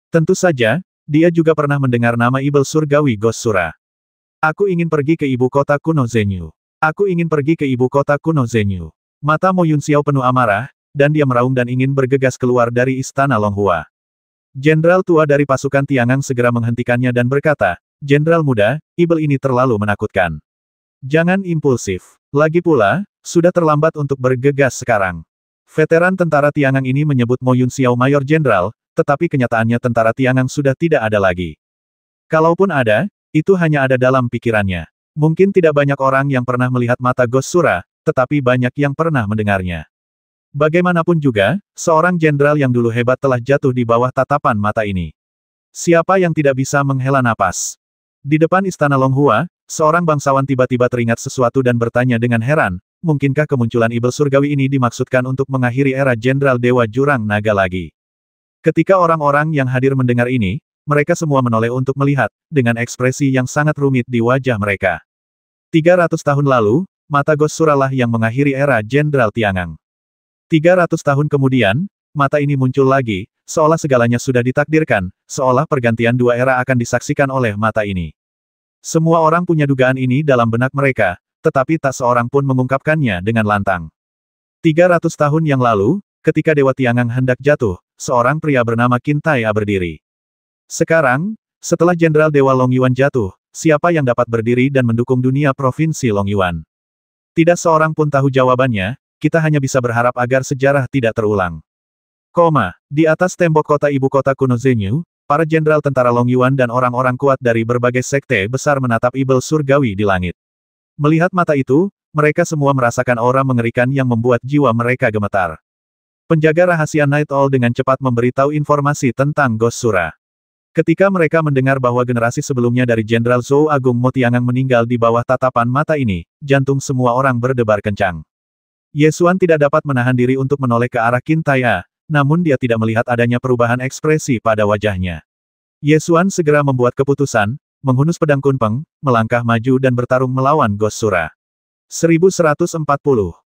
Tentu saja, dia juga pernah mendengar nama ibel surgawi Gosura. Aku ingin pergi ke ibu kota kuno Zhenyu. Aku ingin pergi ke ibu kota kuno Zhenyu. Mata Mo Yunxiao penuh amarah, dan dia meraung dan ingin bergegas keluar dari istana Longhua. Jenderal tua dari pasukan Tiangang segera menghentikannya dan berkata, "Jenderal muda, ibel ini terlalu menakutkan. Jangan impulsif. Lagi pula, sudah terlambat untuk bergegas sekarang." Veteran tentara Tiangang ini menyebut Mo Yunxiao Mayor Jenderal, tetapi kenyataannya tentara Tiangang sudah tidak ada lagi. Kalaupun ada, itu hanya ada dalam pikirannya. Mungkin tidak banyak orang yang pernah melihat mata Gosura, tetapi banyak yang pernah mendengarnya. Bagaimanapun juga, seorang jenderal yang dulu hebat telah jatuh di bawah tatapan mata ini. Siapa yang tidak bisa menghela napas? Di depan istana Longhua, seorang bangsawan tiba-tiba teringat sesuatu dan bertanya dengan heran, mungkinkah kemunculan ibel surgawi ini dimaksudkan untuk mengakhiri era Jenderal Dewa Jurang Naga lagi? Ketika orang-orang yang hadir mendengar ini, mereka semua menoleh untuk melihat, dengan ekspresi yang sangat rumit di wajah mereka. 300 tahun lalu, mata Gosura lah yang mengakhiri era Jenderal Tiangang. 300 tahun kemudian, mata ini muncul lagi, seolah segalanya sudah ditakdirkan, seolah pergantian dua era akan disaksikan oleh mata ini. Semua orang punya dugaan ini dalam benak mereka, tetapi tak seorang pun mengungkapkannya dengan lantang. 300 tahun yang lalu, ketika Dewa Tiangang hendak jatuh, seorang pria bernama Qin Tai'a berdiri. Sekarang, setelah Jenderal Dewa Long Yuan jatuh, siapa yang dapat berdiri dan mendukung dunia Provinsi Long Yuan? Tidak seorang pun tahu jawabannya, kita hanya bisa berharap agar sejarah tidak terulang. Di atas tembok kota ibu kota kuno Zhenyu, para jenderal tentara Long Yuan dan orang-orang kuat dari berbagai sekte besar menatap ibel surgawi di langit. Melihat mata itu, mereka semua merasakan aura mengerikan yang membuat jiwa mereka gemetar. Penjaga rahasia Night Owl dengan cepat memberitahu informasi tentang Gosura. Ketika mereka mendengar bahwa generasi sebelumnya dari Jenderal Zhou Agung Mo Tiangang meninggal di bawah tatapan mata ini, jantung semua orang berdebar kencang. Ye Xuan tidak dapat menahan diri untuk menoleh ke arah Qin Tai'a, namun dia tidak melihat adanya perubahan ekspresi pada wajahnya. Ye Xuan segera membuat keputusan, menghunus pedang kunpeng, melangkah maju dan bertarung melawan Gosura. 1140